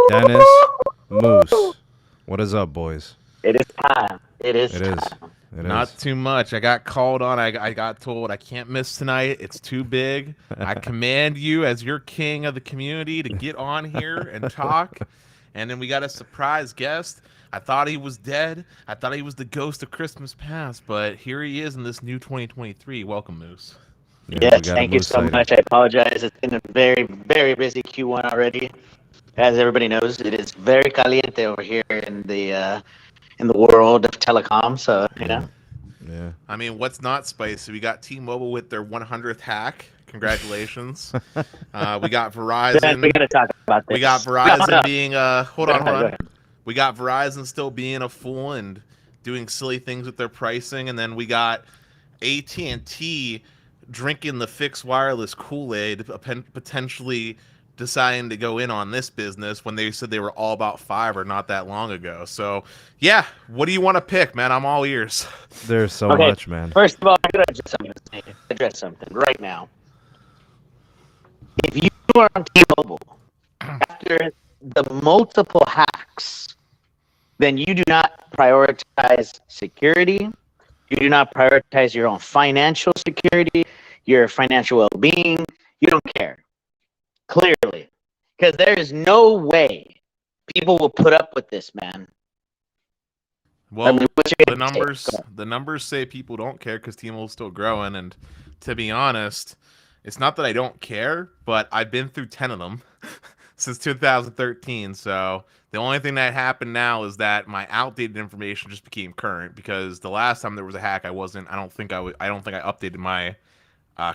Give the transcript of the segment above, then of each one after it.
Dennis Moose. What is up, boys? It is time. It is It is. time. It Not is. too much. I got called on. I got told I can't miss tonight. It's too big. I command you as your king of the community to get on here and talk. And then we got a surprise guest. I thought he was dead. I thought he was the ghost of Christmas past, but here he is in this new 2023. Welcome, Moose. Yeah, Yes, thank you so much. I apologize. It's been a very, very busy Q1 already. As everybody knows, it is very caliente over here in the world of telecom. So Yeah. I mean, what's not spicy? We got T-Mobile with their 100th hack. Congratulations. We got Verizon. We gotta talk about this. We got Verizon No. being hold on. We got Verizon still being a fool and doing silly things with their pricing, and then we got AT&T drinking the fixed wireless Kool-Aid, potentially deciding to go in on this business when they said they were all about fiber not that long ago. So, yeah, what do you want to pick, man? I'm all ears. There's so much, man. First of all, I'm gonna address something right now. If you are on T-Mobile after the multiple hacks, then you do not prioritize security. You do not prioritize your own financial security, your financial well-being. You don't care. Clearly. Because there is no way people will put up with this, man. Well, I mean, the numbers say people don't care because T-Mobile's still growing, and to be honest, it's not that I don't care, but I've been through 10 of them since 2013, so the only thing that happened now is that my outdated information just became current, because the last time there was a hack, I don't think I updated my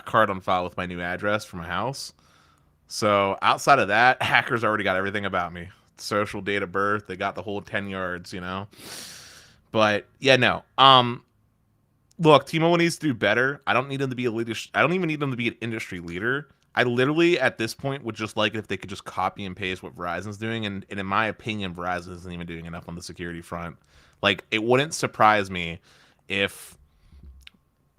card on file with my new address for my house. So outside of that, hackers already got everything about me. Social, date of birth, they got the whole 10 yards, But yeah, no. Look, T-Mobile needs to do better. I don't need them to be a leader. I don't even need them to be an industry leader. I literally, at this point, would just like it if they could just copy and paste what Verizon's doing. And in my opinion, Verizon isn't even doing enough on the security front. Like, it wouldn't surprise me if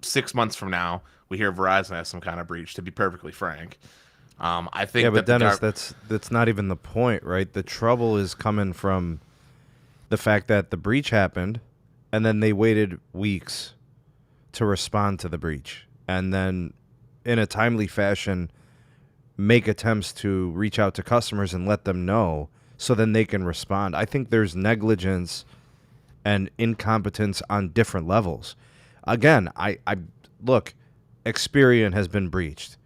6 months from now we hear Verizon has some kind of breach, to be perfectly frank. I think. Yeah, but Dennis, that's not even the point, right? The trouble is coming from the fact that the breach happened, and then they waited weeks to respond to the breach, and then in a timely fashion make attempts to reach out to customers and let them know so then they can respond. I think there's negligence and incompetence on different levels. Again, I look, Experian has been breached.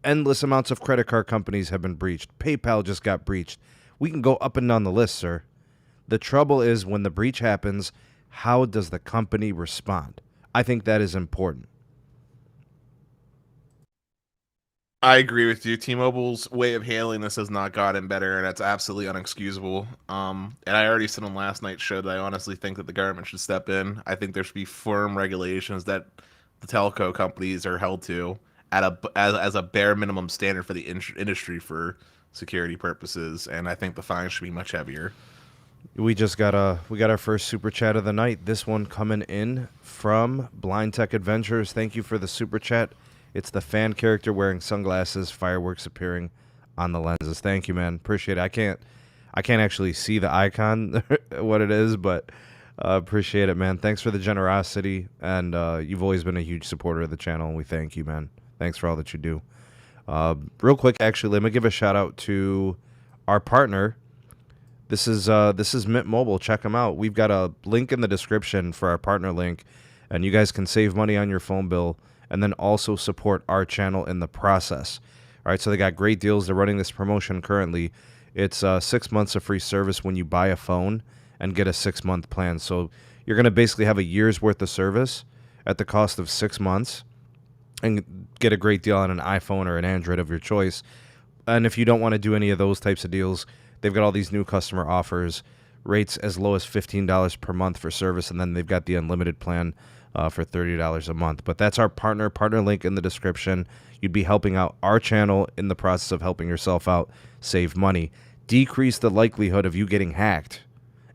Endless amounts of credit card companies have been breached. PayPal just got breached. We can go up and down the list, sir. The trouble is when the breach happens, how does the company respond? I think that is important. I agree with you. T-Mobile's way of handling this has not gotten better, and that's absolutely unexcusable. And I already said on last night's show that I honestly think that the government should step in. I think there should be firm regulations that the telco companies are held to as a bare minimum standard for the industry for security purposes, and I think the fines should be much heavier. We got our first super chat of the night. This one coming in from Blind Tech Adventures. Thank you for the super chat. It's the fan character wearing sunglasses, fireworks appearing on the lenses. Thank you, man. Appreciate it. I can't actually see the icon, what it is, but appreciate it, man. Thanks for the generosity, and you've always been a huge supporter of the channel, and we thank you, man. Thanks for all that you do. Real quick, actually, let me give a shout out to our partner. This is Mint Mobile. Check them out. We've got a link in the description for our partner link, and you guys can save money on your phone bill and then also support our channel in the process. All right, so they got great deals. They're running this promotion currently. It's 6 months of free service when you buy a phone and get a 6-month plan. So you're going to basically have a year's worth of service at the cost of 6 months and get a great deal on an iPhone or an Android of your choice. And if you don't want to do any of those types of deals, they've got all these new customer offers, rates as low as $15 per month for service, and then they've got the unlimited plan for $30 a month. But that's our partner link in the description. You'd be helping out our channel in the process of helping yourself out, save money, decrease the likelihood of you getting hacked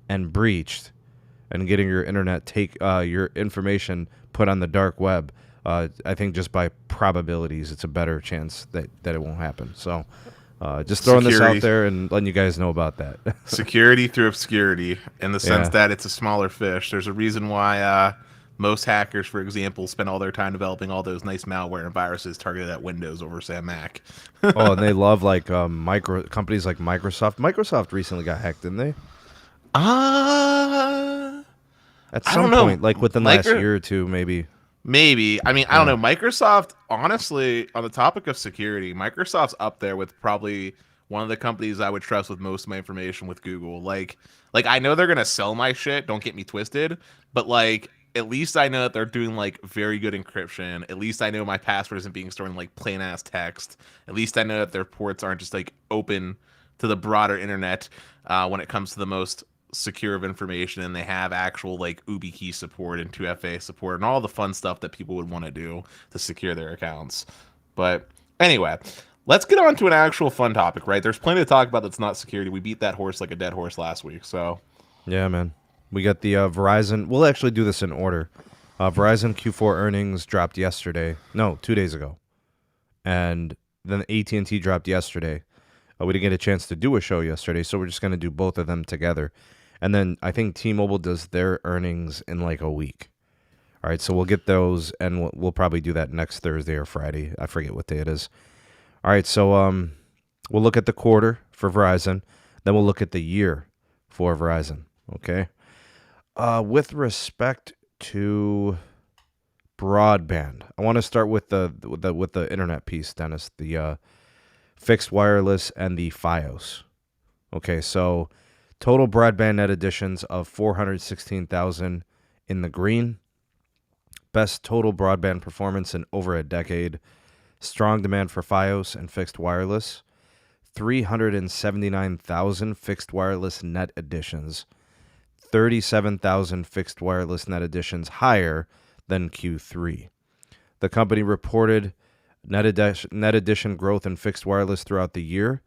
and breached and getting your internet your information put on the dark web. I think just by probabilities, it's a better chance that it won't happen. So Just throwing this Security. out there and letting you guys know about that. Security through obscurity, in the sense Yeah. that it's a smaller fish. There's a reason why most hackers, for example, spend all their time developing all those nice malware and viruses targeted at Windows over, say, Mac. Oh, and they love like micro companies like Microsoft. Microsoft recently got hacked, didn't they? Uh, At I some don't know. point, like within the last year or two, maybe. Maybe. I mean, I Yeah. don't know. Microsoft, honestly, on the topic of security, Microsoft's up there with probably one of the companies I would trust with most of my information with Google. Like I know they're gonna sell my shit. Don't get me twisted, but like at least I know that they're doing like very good encryption. At least I know my password isn't being stored in like plain ass text. At least I know that their ports aren't just like open to the broader internet when it comes to the most secure of information, and they have actual like YubiKey support and 2FA support and all the fun stuff that people would want to do to secure their accounts. But anyway, let's get on to an actual fun topic, right? There's plenty to talk about that's not security. We beat that horse like a dead horse last week, so Yeah, man. We got the Verizon. We'll actually do this in order. Verizon Q4 earnings dropped yesterday. No, 2 days ago. And then AT&T dropped yesterday. We didn't get a chance to do a show yesterday, so we're just going to do both of them together. And then I think T-Mobile does their earnings in like a week. All right, so we'll get those, and we'll probably do that next Thursday or Friday. I forget what day it is. All right, so we'll look at the quarter for Verizon. Then we'll look at the year for Verizon, okay? With respect to broadband, I want to start with the internet piece, Dennis. The fixed wireless and the FiOS. Okay, so total broadband net additions of 416,000 in the green. Best total broadband performance in over a decade. Strong demand for FiOS and fixed wireless. 379,000 fixed wireless net additions. 37,000 fixed wireless net additions higher than Q3. The company reported net addition growth in fixed wireless throughout the year.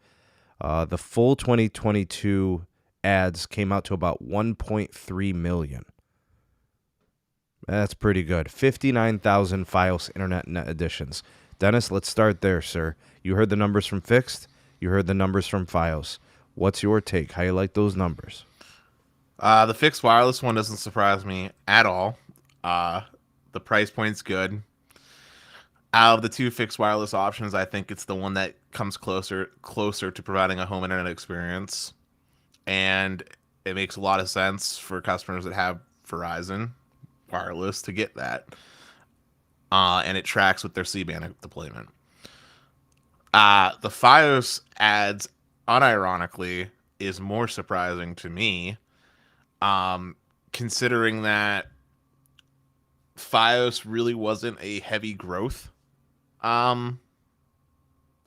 The full 2022 ads came out to about 1.3 million. That's pretty good. 59,000 FiOS internet net additions. Dennis, let's start there, sir. You heard the numbers from fixed. You heard the numbers from FiOS. What's your take? How you like those numbers? the fixed wireless one doesn't surprise me at all. The price point's good. Out of the two fixed wireless options, I think it's the one that comes closer to providing a home internet experience, and it makes a lot of sense for customers that have Verizon Wireless to get that, and it tracks with their C-band deployment. The FiOS ads, unironically, is more surprising to me, considering that FiOS really wasn't a heavy growth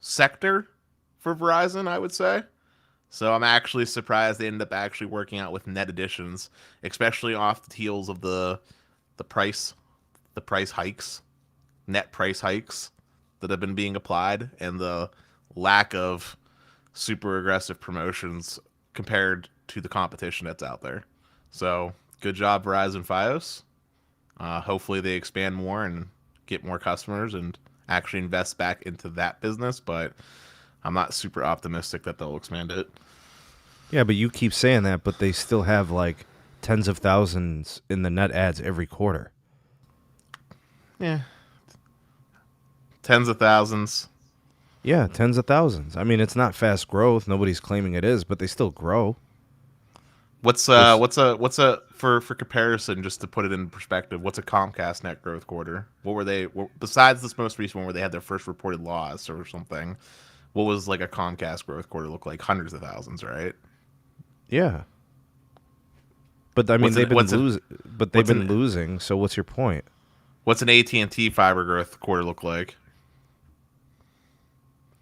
sector for Verizon, I would say. So I'm actually surprised they ended up actually working out with net additions, especially off the heels of the price hikes, net price hikes that have been being applied, and the lack of super aggressive promotions compared to the competition that's out there. So good job, Verizon FiOS. Hopefully they expand more and get more customers and actually invest back into that business, but I'm not super optimistic that they'll expand it. Yeah, but you keep saying that, but they still have like tens of thousands in the net ads every quarter. Yeah. Tens of thousands. Yeah, tens of thousands. I mean, it's not fast growth. Nobody's claiming it is, but they still grow. What's for comparison, just to put it in perspective, what's a Comcast net growth quarter? What were they, besides this most recent one where they had their first reported loss or something, what was like a Comcast growth quarter look like? Hundreds of thousands, right? Yeah. But I mean, they've been losing, so what's your point? What's an AT&T fiber growth quarter look like?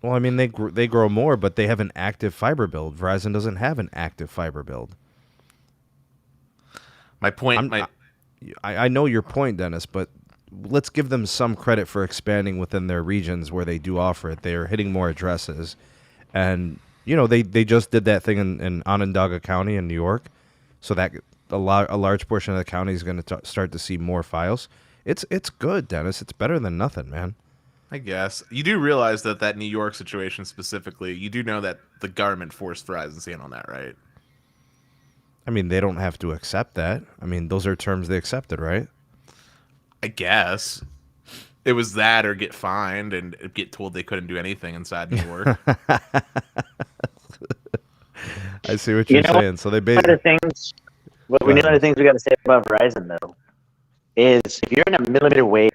Well, I mean, they grow more, but they have an active fiber build. Verizon doesn't have an active fiber build. My point... I know your point, Dennis, but let's give them some credit for expanding within their regions where they do offer it. They are hitting more addresses. And, you know, they just did that thing in Onondaga County in New York, so that a large portion of the county is going to start to see more files. It's good, Dennis. It's better than nothing, man. I guess you do realize that New York situation specifically, you do know that the government forced Verizon's hand on that, right? I mean, they don't have to accept that. I mean, those are terms they accepted, right? I guess it was that or get fined and get told they couldn't do anything inside New York. I see what You you're know, saying. So they one of the basically. things, one of the things we got to say about Verizon though is if you're in a millimeter wave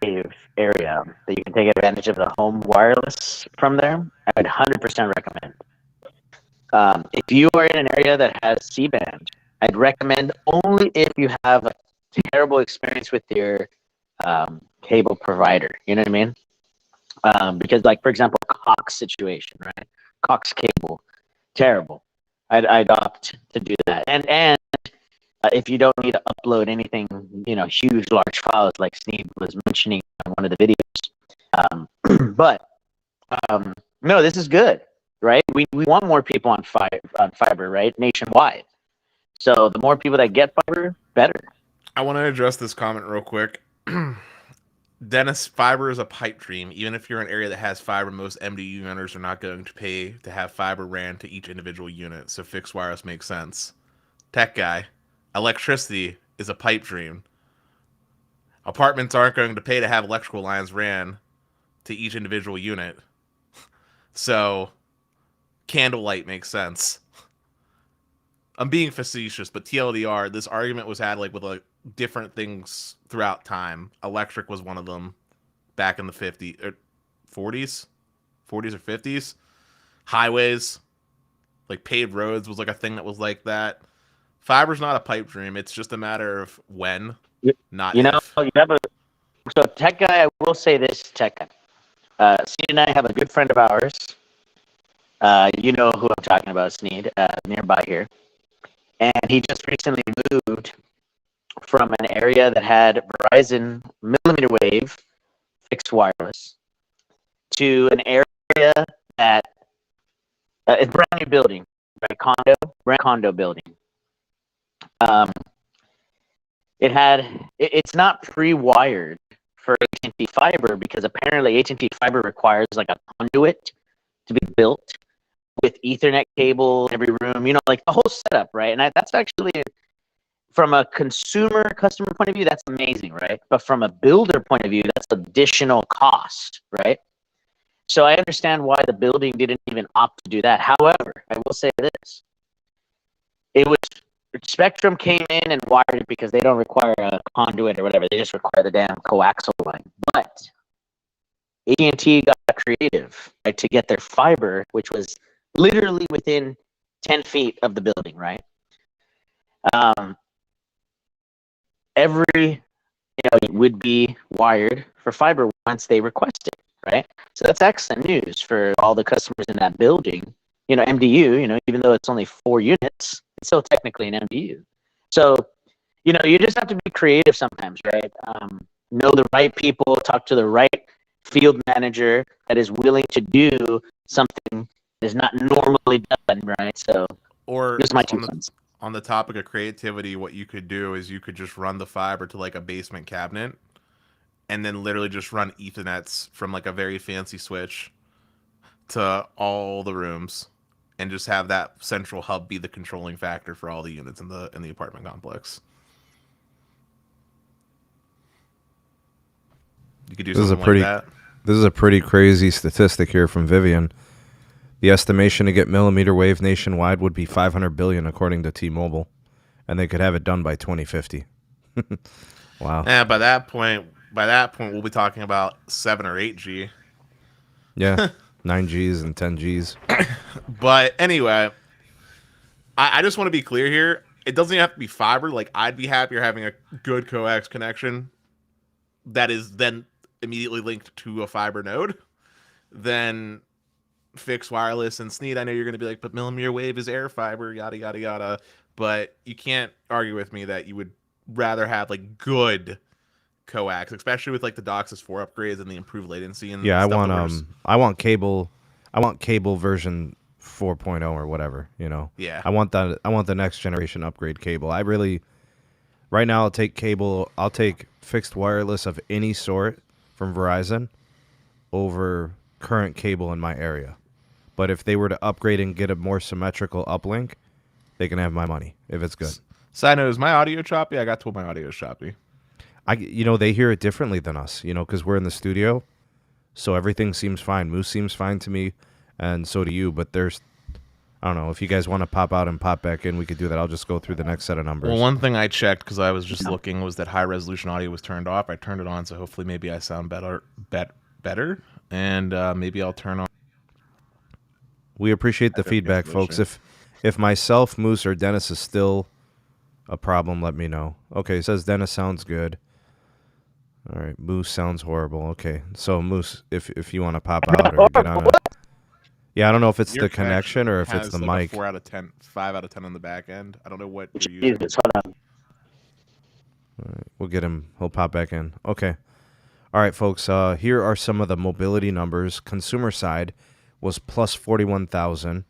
area that you can take advantage of the home wireless from there, I would 100% recommend. If you are in an area that has C-band, I'd recommend only if you have a terrible experience with your cable provider. You know what I mean? Because, like, for example, Cox situation, right? Cox cable, terrible. I'd opt to do that. And if you don't need to upload anything, huge, large files like Sneed was mentioning on one of the videos. But no, this is good, right? We want more people on fiber, right? Nationwide. So the more people that get fiber, better. I want to address this comment real quick. Dennis, fiber is a pipe dream. Even if you're in an area that has fiber, most MDU owners are not going to pay to have fiber ran to each individual unit, so fixed wireless makes sense. Tech guy, electricity is a pipe dream. Apartments aren't going to pay to have electrical lines ran to each individual unit, so candlelight makes sense. I'm being facetious, but TLDR, this argument was had like with like different things throughout time. Electric was one of them back in the 50s or 40s or 50s. Highways, like paved roads was like a thing that was like that. Fiber's not a pipe dream. It's just a matter of when, not if. You have so tech guy, I will say this, tech guy. Sneed and I have a good friend of ours. You know who I'm talking about, Sneed, nearby here. And he just recently moved from an area that had Verizon millimeter wave fixed wireless to an area that it's a brand new building, right? Brand condo building. It's not pre-wired for AT&T fiber because apparently AT&T fiber requires like a conduit to be built with Ethernet cable in every room, like the whole setup, right? And that's actually, from a customer point of view, that's amazing, right? But from a builder point of view, that's additional cost, right? So I understand why the building didn't even opt to do that. However, I will say this. Spectrum came in and wired it because they don't require a conduit or whatever. They just require the damn coaxial line. But AT&T got creative, right, to get their fiber, which was literally within 10 feet of the building, right? Every would be wired for fiber once they request it, right? So that's excellent news for all the customers in that building. MDU, even though it's only 4 units, it's still technically an MDU. So, you just have to be creative sometimes, right? Know the right people, talk to the right field manager that is willing to do something that is not normally done, right? So, or this is my 2 cents. On the topic of creativity, what you could do is you could just run the fiber to like a basement cabinet and then literally just run Ethernets from like a very fancy switch to all the rooms and just have that central hub be the controlling factor for all the units in the apartment complex. You could do something like that. This is a pretty crazy statistic here from Vivian. The estimation to get millimeter wave nationwide would be $500 billion, according to T-Mobile, and they could have it done by 2050. Wow. Yeah, by that point, we'll be talking about 7 or 8G. Yeah, 9Gs and 10Gs. But anyway, I just want to be clear here. It doesn't even have to be fiber. Like, I'd be happier having a good coax connection that is then immediately linked to a fiber node than fixed wireless. And Sneed, I know you're going to be like, but millimeter wave is air fiber, yada, yada, yada. But you can't argue with me that you would rather have like good coax, especially with like the DOCSIS 4 upgrades and the improved latency. And yeah, I want cable version 4.0 or whatever, Yeah. I want the next generation upgrade cable. Right now I'll take cable, I'll take fixed wireless of any sort from Verizon over current cable in my area. But if they were to upgrade and get a more symmetrical uplink, they can have my money if it's good. Side note, is my audio choppy? I got told my audio is choppy. They hear it differently than us, because we're in the studio. So everything seems fine. Moose seems fine to me, and so do you. But I don't know, if you guys want to pop out and pop back in, we could do that. I'll just go through the next set of numbers. Well, one thing I checked, because I was just looking, was that high-resolution audio was turned off. I turned it on, so hopefully maybe I sound better, and maybe I'll turn on. We appreciate the feedback, folks. If myself, Moose, or Dennis is still a problem, let me know. Okay, it says Dennis sounds good. All right, Moose sounds horrible. Okay, so Moose, if you want to pop out or get on it. Yeah, I don't know if it's the connection or if it's the mic. 4 out of 10, 5 out of 10 on the back end. I don't know what you're using. Jesus, hold on. All right, we'll get him. He'll pop back in. Okay. All right, folks. Here are some of the mobility numbers. Consumer side was plus 41,000.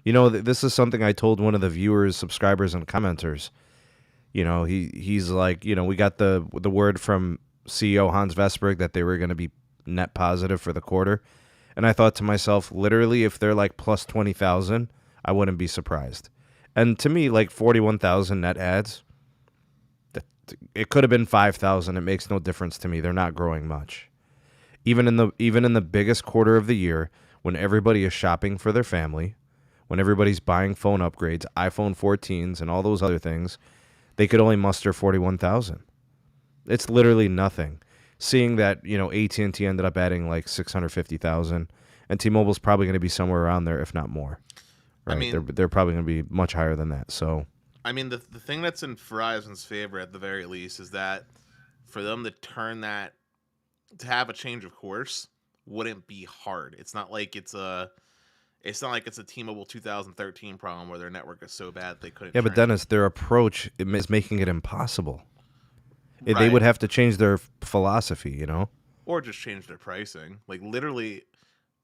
This is something I told one of the viewers, subscribers, and commenters. He's like, we got the word from CEO Hans Vestberg that they were going to be net positive for the quarter. And I thought to myself, literally, if they're like plus 20,000, I wouldn't be surprised. And to me, like 41,000 net adds, it could have been 5,000. It makes no difference to me. They're not growing much. Even in the biggest quarter of the year, when everybody is shopping for their family, when everybody's buying phone upgrades, iPhone 14s, and all those other things, they could only muster 41,000. It's literally nothing. Seeing that, AT&T ended up adding like 650,000, and T-Mobile's probably going to be somewhere around there, if not more. Right? I mean, they're probably going to be much higher than that. So, I mean, the thing that's in Verizon's favor at the very least is that for them to turn that, to have a change of course, wouldn't be hard. It's not like it's a T-Mobile 2013 problem where their network is so bad they couldn't. Yeah, but Dennis, their approach is making it impossible. Right. They would have to change their philosophy, or just change their pricing. Like literally,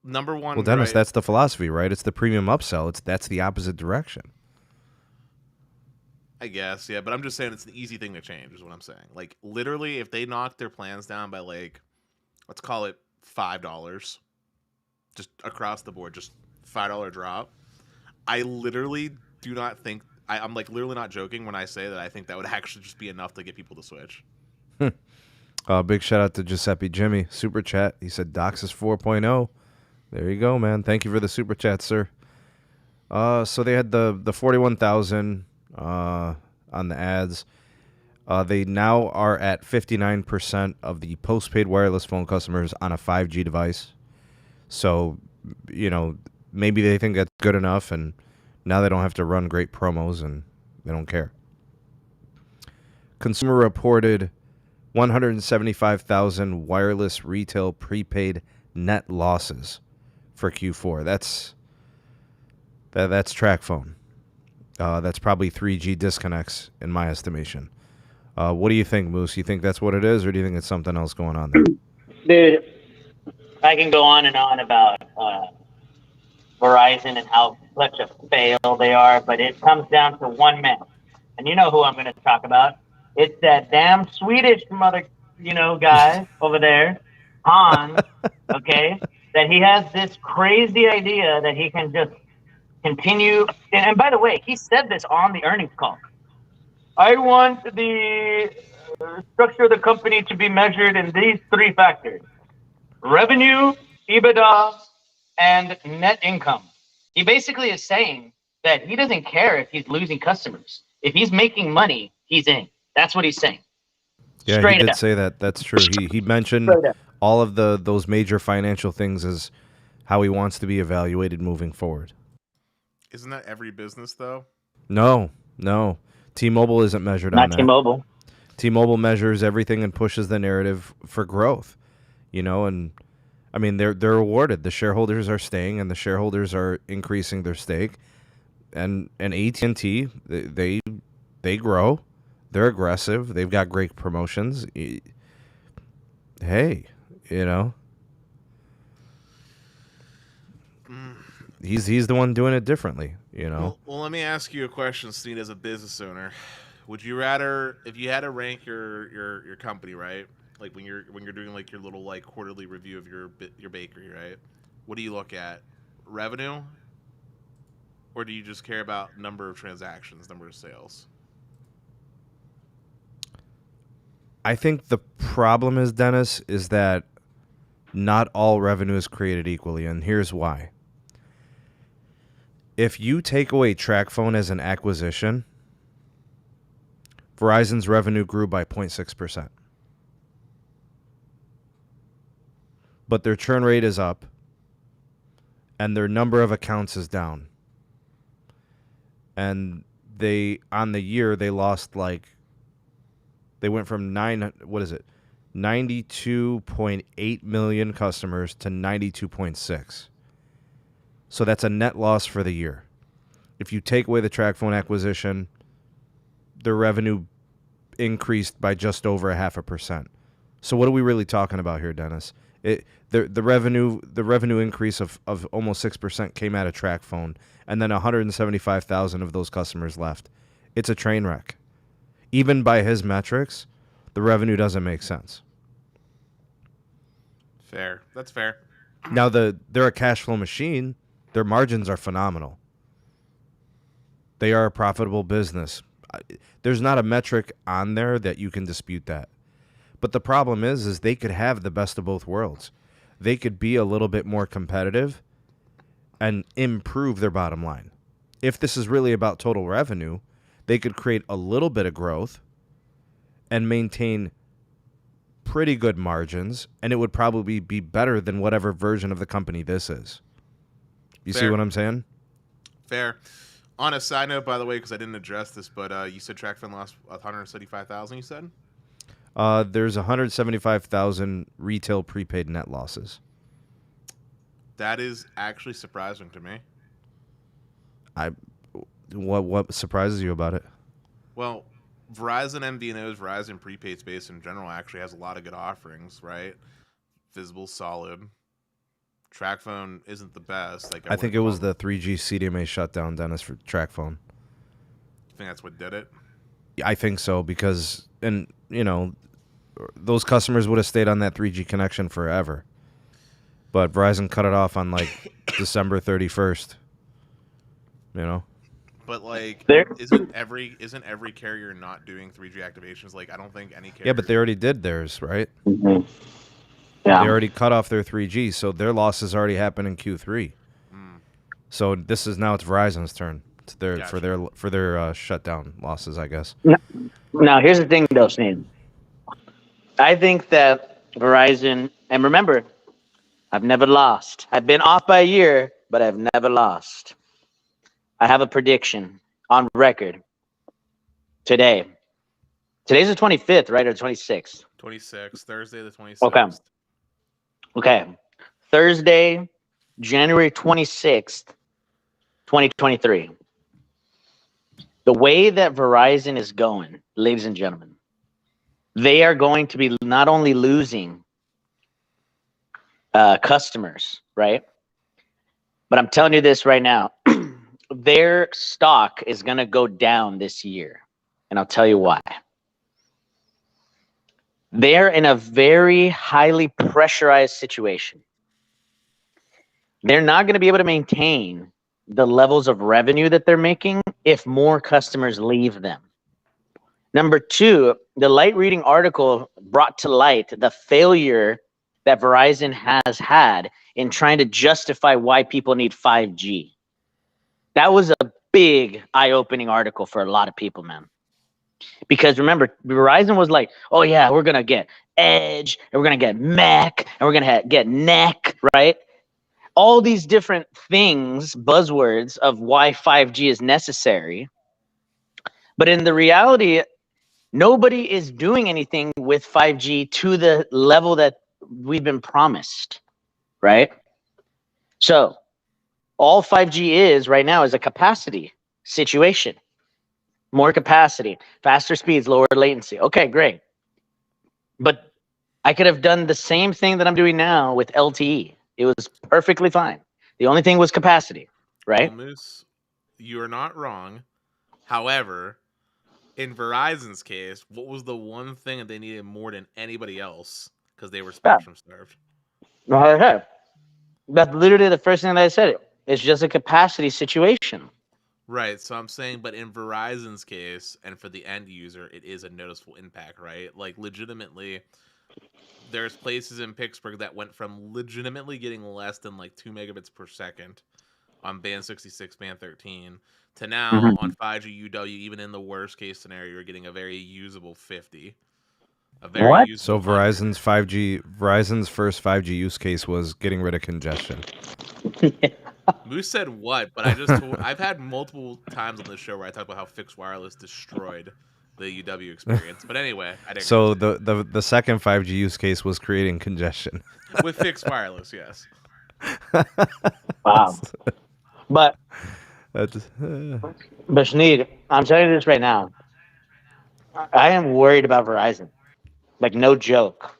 number one. Well, Dennis, that's the philosophy, right? It's the premium upsell. That's the opposite direction. I guess, yeah, but I'm just saying it's an easy thing to change. Is what I'm saying. Like literally, if they knock their plans down by like, let's call it $5, just across the board, just $5 drop. I literally do not think I'm like literally not joking when I say that I think that would actually just be enough to get people to switch. Big shout out to Giuseppe Jimmy, super chat. He said DOCSIS 4.0. There you go, man. Thank you for the super chat, sir. So they had the 41,000 on the ads. They now are at 59% of the postpaid wireless phone customers on a 5G device. So, maybe they think that's good enough, and now they don't have to run great promos, and they don't care. Consumer reported 175,000 wireless retail prepaid net losses for Q4. That's TracFone. That's probably 3G disconnects in my estimation. What do you think, Moose? You think that's what it is, or do you think it's something else going on there? Dude, I can go on and on about Verizon and how such a fail they are, but it comes down to one man. And you know who I'm going to talk about. It's that damn Swedish mother, guy over there, Hans, okay, that he has this crazy idea that he can just continue. And by the way, he said this on the earnings call. I want the structure of the company to be measured in these three factors: revenue, EBITDA, and net income. He basically is saying that he doesn't care if he's losing customers. If he's making money, he's in. That's what he's saying. Yeah, Straight he did up. say that. That's true. He mentioned all of those major financial things as how he wants to be evaluated moving forward. Isn't that every business though? No. T-Mobile isn't measured on that. Not T-Mobile. T-Mobile measures everything and pushes the narrative for growth. And I mean they're rewarded. The shareholders are staying, and the shareholders are increasing their stake. And AT&T, they grow. They're aggressive. They've got great promotions. Hey, he's the one doing it differently. Well, let me ask you a question, Sneed, as a business owner. Would you rather, if you had to rank your company, right? Like when you're doing like your little like quarterly review of your bakery, right? What do you look at? Revenue, or do you just care about number of transactions, number of sales? I think the problem is, Dennis, is that not all revenue is created equally, and here's why. If you take away TracFone as an acquisition, Verizon's revenue grew by 0.6%. But their churn rate is up, and their number of accounts is down. And on the year, they lost they went from 92.8 million customers to 92.6. So that's a net loss for the year. If you take away the TracFone acquisition, their revenue increased by just over 0.5%. So what are we really talking about here, Dennis? The revenue increase of almost 6% came out of TracFone, and then 175,000 of those customers left. It's a train wreck. Even by his metrics, the revenue doesn't make sense. Fair. That's fair. Now they're a cash flow machine. Their margins are phenomenal. They are a profitable business. There's not a metric on there that you can dispute that. But the problem is they could have the best of both worlds. They could be a little bit more competitive and improve their bottom line. If this is really about total revenue, they could create a little bit of growth and maintain pretty good margins, and it would probably be better than whatever version of the company this is. You Fair. See what I'm saying? Fair. On a side note, by the way, because I didn't address this, but you said TracFone lost 175,000. You said there's 175,000 retail prepaid net losses. that is actually surprising to me. What surprises you about it? Well, Verizon MVNOs, Verizon prepaid space in general actually has a lot of good offerings, right? Visible, solid. TracFone isn't the best. I think it was the 3G CDMA shutdown, Dennis, for TracFone. You think that's what did it? I think so because, those customers would have stayed on that 3G connection forever. But Verizon cut it off on December 31st. But isn't every carrier not doing 3G activations? I don't think any carrier. Yeah, but they already did theirs, right? Mm-hmm. Yeah. They already cut off their 3G, so their losses already happened in Q3. So it's Verizon's turn. It's for their shutdown losses, I guess. Now here's the thing, though, Sneed. I think that Verizon, and remember, I've never lost. I've been off by a year, but I've never lost. I have a prediction on record today. Today's the 25th, right, or 26th? 26th, Thursday the 26th. Okay. Thursday, January 26th, 2023. The way that Verizon is going, ladies and gentlemen, they are going to be not only losing customers, right? But I'm telling you this right now. Their stock is going to go down this year. And I'll tell you why. They're in a very highly pressurized situation. They're not going to be able to maintain the levels of revenue that they're making if more customers leave them. Number two, the light reading article brought to light the failure that Verizon has had in trying to justify why people need 5G. That was a big eye-opening article for a lot of people, man. Because remember, Verizon was like, oh yeah, we're going to get Edge, and we're going to get Mac, and we're going to get NEC, right? All these different things, buzzwords of why 5G is necessary. But in the reality, nobody is doing anything with 5G to the level that we've been promised, right? So all 5G is right now is a capacity situation. More capacity, faster speeds, lower latency. Okay, great. But I could have done the same thing that I'm doing now with LTE. It was perfectly fine. The only thing was capacity, right? Well, Moose, you are not wrong. However, in Verizon's case, what was the one thing that they needed more than anybody else because they were Yeah. spectrum starved? Okay. That's literally the first thing that I said. It's just a capacity situation. Right. So I'm saying, but in Verizon's case, and for the end user, it is a noticeable impact, right? Like, legitimately, there's places in Pittsburgh that went from legitimately getting less than like 2 megabits per second on band 66, band 13, to now on 5G UW, even in the worst case scenario, you're getting a very usable 50. A very What? usable So 100. Verizon's first 5G use case was getting rid of congestion. Moose said what, but I've had multiple times on this show where I talk about how fixed wireless destroyed the UW experience. But anyway, I digress. So the second 5G use case was creating congestion. With fixed wireless, yes. Wow. But That's, Sneed, I'm telling you this right now. I am worried about Verizon. Like, no joke.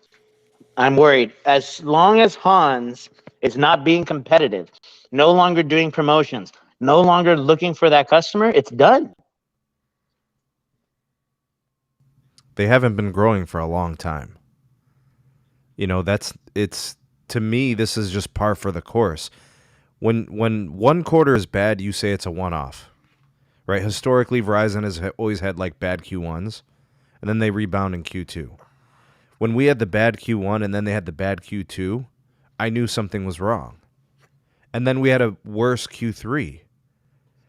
I'm worried. As long as Hans is not being competitive, no longer doing promotions, no longer looking for that customer, it's done. they haven't been growing for a long time. You know, to me, this is just par for the course. When one quarter is bad, you say it's a one-off, right? Historically, Verizon has always had like bad Q1s, and then they rebound in Q2. When we had the bad Q1 and then they had the bad Q2, I knew something was wrong. And then we had a worse Q3.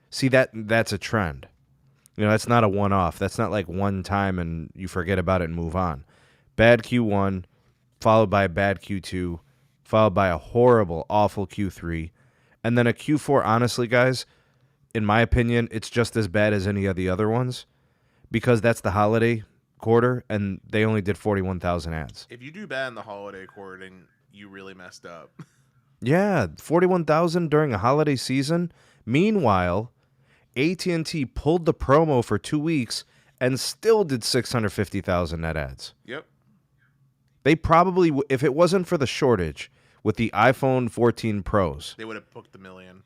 See, that's a trend. You know, that's not a one-off. That's not like one time and you forget about it and move on. Bad Q1, followed by a bad Q2, followed by a horrible, awful Q3, and then a Q4, honestly, guys, in my opinion, it's just as bad as any of the other ones because that's the holiday quarter, and they only did 41,000 ads. If you do bad in the holiday quarter, then you really messed up. Yeah, 41,000 during a holiday season. Meanwhile, AT&T pulled the promo for 2 weeks and still did 650,000 net ads. Yep. They probably, if it wasn't for the shortage with the iPhone 14 Pros, They would have booked a million.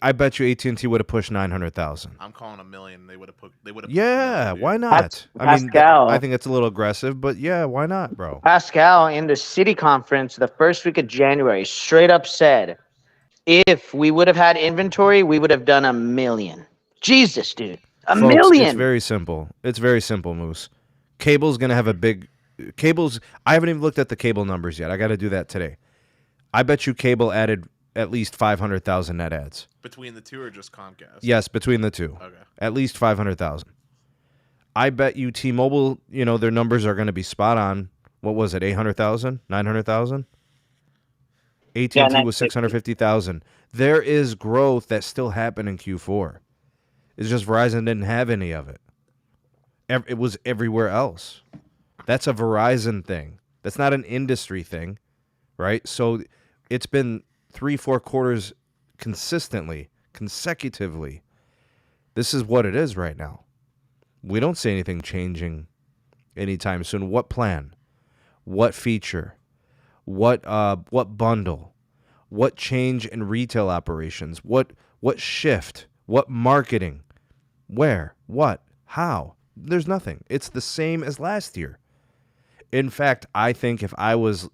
I bet you AT&T would have pushed 900,000. I'm calling a million. They would have pushed. Yeah, why not? Pascal. I think it's a little aggressive, but yeah, why not, bro? Pascal, in the city conference the first week of January, straight up said, if we would have had inventory, we would have done 1 million. Jesus, dude. A Folks, million. It's very simple. It's very simple, Moose. Cable's going to have a big... Cable's... I haven't even looked at the cable numbers yet. I got to do that today. I bet you cable added at least 500,000 net ads. Between the two or just Comcast? Yes, between the two. Okay. At least 500,000. I bet you T-Mobile, you know, their numbers are going to be spot on. What was it, 800,000? 900,000? AT&T was 650,000. There is growth that still happened in Q4. It's just Verizon didn't have any of it. It was everywhere else. That's a Verizon thing. That's not an industry thing, right? So it's been 3-4 quarters consecutively. This is what it is right now. We don't see anything changing anytime soon. What plan? What feature? What bundle? What change in retail operations? What shift? What marketing? Where? What? How? There's nothing. It's the same as last year. In fact, I think if I was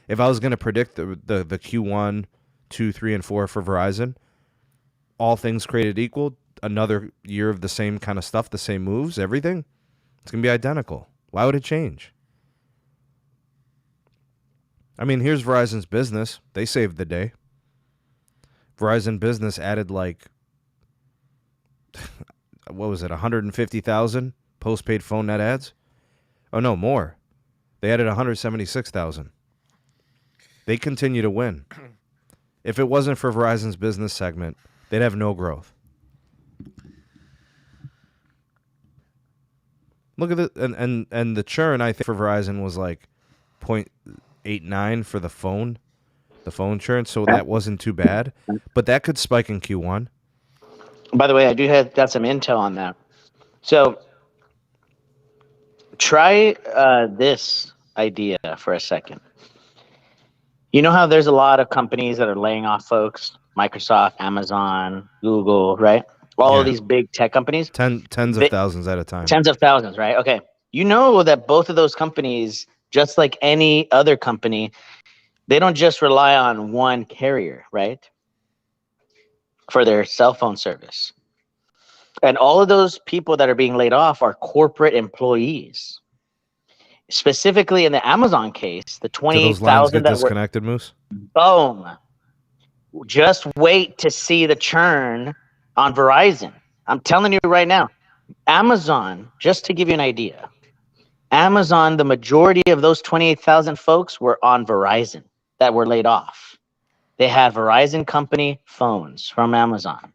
going to predict the Q1, 2, 3, and 4 for Verizon, all things created equal, another year of the same kind of stuff, the same moves, everything, it's going to be identical. Why would it change? I mean, here's Verizon's business. They saved the day. Verizon Business added like, what was it, 150,000 postpaid phone net ads? Oh, no, more. They added 176,000. They continue to win. If it wasn't for Verizon's business segment, they'd have no growth. Look at it, and the churn, I think, for Verizon was like 0.89 for the phone churn, so that wasn't too bad. But that could spike in Q1. By the way, I do have got some intel on that. So try this idea for a second. You know how there's a lot of companies that are laying off folks? Microsoft, Amazon, Google, right? All of Yeah. these big tech companies, Tens of thousands at a time. tens of thousands, right? Okay. You know that both of those companies, just like any other company, they don't just rely on one carrier, right? For their cell phone service. And all of those people that are being laid off are corporate employees. Specifically in the Amazon case, the Do those lines 28,000 get that were, disconnected, Moose? boom. Just wait to see the churn on Verizon. I'm telling you right now, Amazon, just to give you an idea, Amazon, the majority of those 28,000 folks were on Verizon that were laid off. They had Verizon company phones from Amazon.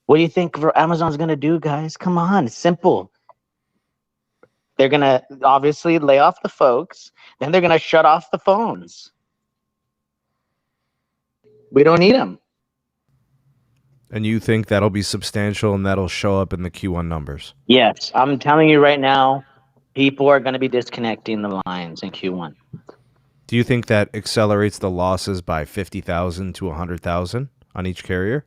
What do you think Amazon's going to do, guys? Come on, it's simple. They're going to obviously lay off the folks, then they're going to shut off the phones. We don't need them. And you think that'll be substantial and that'll show up in the Q1 numbers? Yes, I'm telling you right now, people are going to be disconnecting the lines in Q1. Do you think that accelerates the losses by 50,000 to 100,000 on each carrier?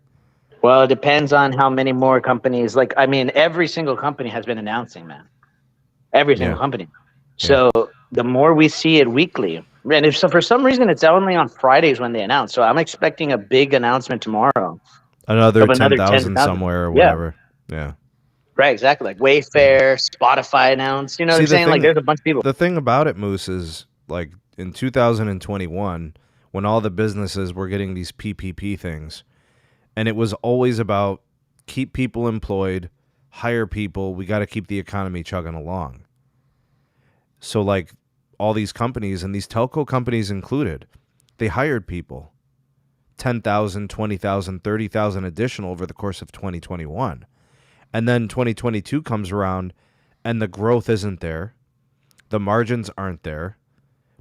Well, it depends on how many more companies. Like, I mean, every single company has been announcing, man. Every single company. So the more we see it weekly, and if so, for some reason it's only on Fridays when they announce. So I'm expecting a big announcement tomorrow. Another of 10,000 somewhere or whatever. Yeah. Right, exactly. Like Wayfair, Spotify announced. You know what I'm saying? Like there's a bunch of people. The thing about it, Moose, is like in 2021, when all the businesses were getting these PPP things, and it was always about keep people employed, hire people, we got to keep the economy chugging along. So like all these companies, and these telco companies included, they hired people, 10,000, 20,000, 30,000 additional over the course of 2021. And then 2022 comes around and the growth isn't there. The margins aren't there.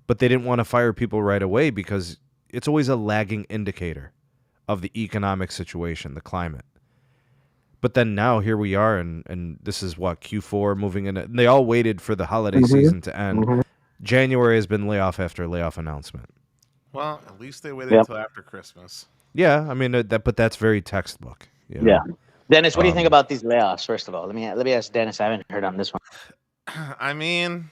But they didn't want to fire people right away because it's always a lagging indicator of the economic situation, the climate. But then now here we are, and this is what, Q4 moving in. And they all waited for the holiday season to end. January has been layoff after layoff announcement. Well, at least they waited until after Christmas. Yeah, I mean, but that's very textbook. You know? Yeah. Dennis, what do you think about these layoffs, first of all? Let me ask Dennis. I haven't heard on this one. I mean,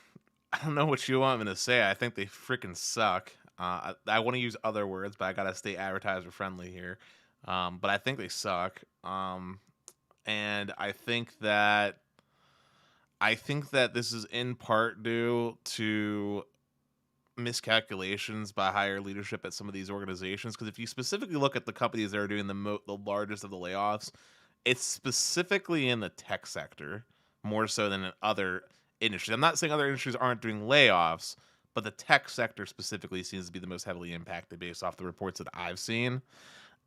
I don't know what you want me to say. I think they freaking suck. I want to use other words, but I got to stay advertiser friendly here. But I think they suck. And I think that this is in part due to miscalculations by higher leadership at some of these organizations. Because if you specifically look at the companies that are doing the largest of the layoffs, it's specifically in the tech sector more so than in other industries. I'm not saying other industries aren't doing layoffs, but the tech sector specifically seems to be the most heavily impacted based off the reports that I've seen.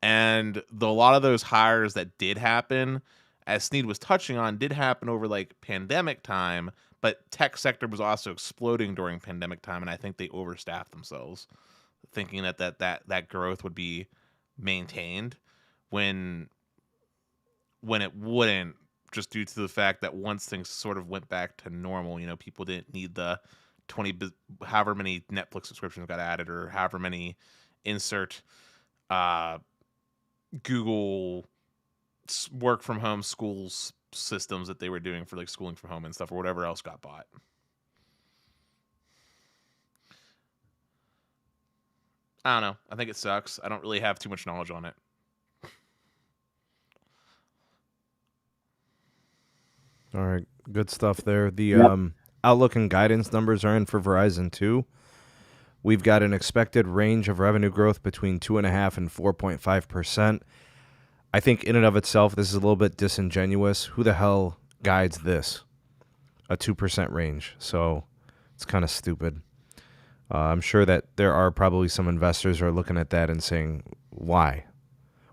And a lot of those hires that did happen, as Sneed was touching on, did happen over like pandemic time, but tech sector was also exploding during pandemic time, and I think they overstaffed themselves, thinking that growth would be maintained when it wouldn't, just due to the fact that once things sort of went back to normal, people didn't need the however many Netflix subscriptions got added, or however many insert Google work from home schools systems that they were doing for like schooling from home and stuff, or whatever else got bought. I don't know. I think it sucks. I don't really have too much knowledge on it. All right, good stuff there. The outlook and guidance numbers are in for Verizon too. We've got an expected range of revenue growth between 2.5% and 4.5%. I think in and of itself, this is a little bit disingenuous. Who the hell guides this? A 2% range. So it's kind of stupid. I'm sure that there are probably some investors who are looking at that and saying, why?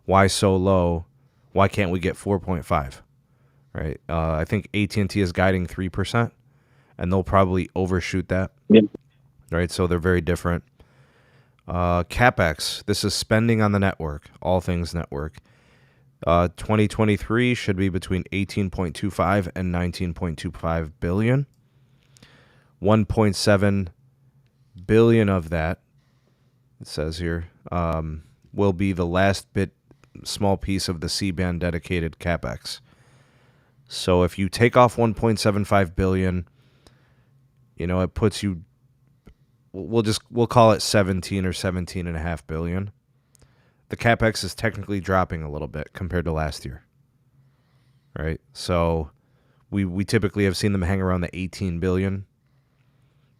Why so low? Why can't we get 4.5? Right? I think AT&T is guiding 3%, and they'll probably overshoot that. Yep. Right? So they're very different. CapEx, this is spending on the network, all things network. 2023 should be between 18.25 and 19.25 billion. 1.7 billion of that, it says here, will be the last bit small piece of the C-band dedicated capex. So if you take off 1.75 billion, it puts you, we'll call it 17 or 17.5 billion. The capex is technically dropping a little bit compared to last year. Right? So we typically have seen them hang around the 18 billion.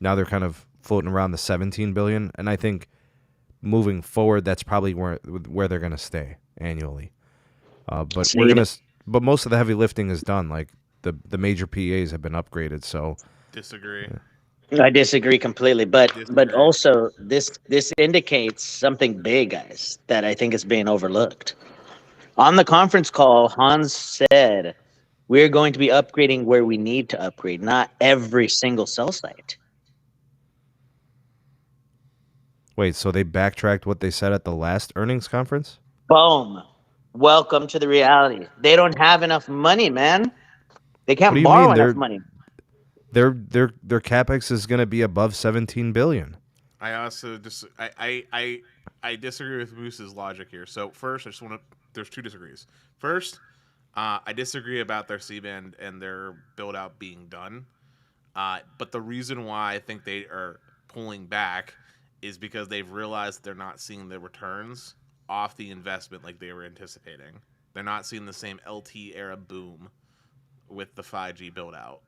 Now they're kind of floating around the 17 billion, and I think moving forward that's probably where they're going to stay annually. But most of the heavy lifting is done. Like the major PAs have been upgraded, so disagree. I disagree completely, but also this indicates something big, guys, that I think is being overlooked. On the conference call, Hans said we're going to be upgrading where we need to upgrade, not every single cell site. Wait, so they backtracked what they said at the last earnings conference? Boom. Welcome to the reality. They don't have enough money, man. They can't borrow enough money. Their capex is going to be above 17 billion. I also I disagree with Moose's logic here. So first, there's two disagrees. First, I disagree about their C-band and their build-out being done. But the reason why I think they are pulling back is because they've realized they're not seeing the returns off the investment like they were anticipating. They're not seeing the same LT era boom with the 5G build-out.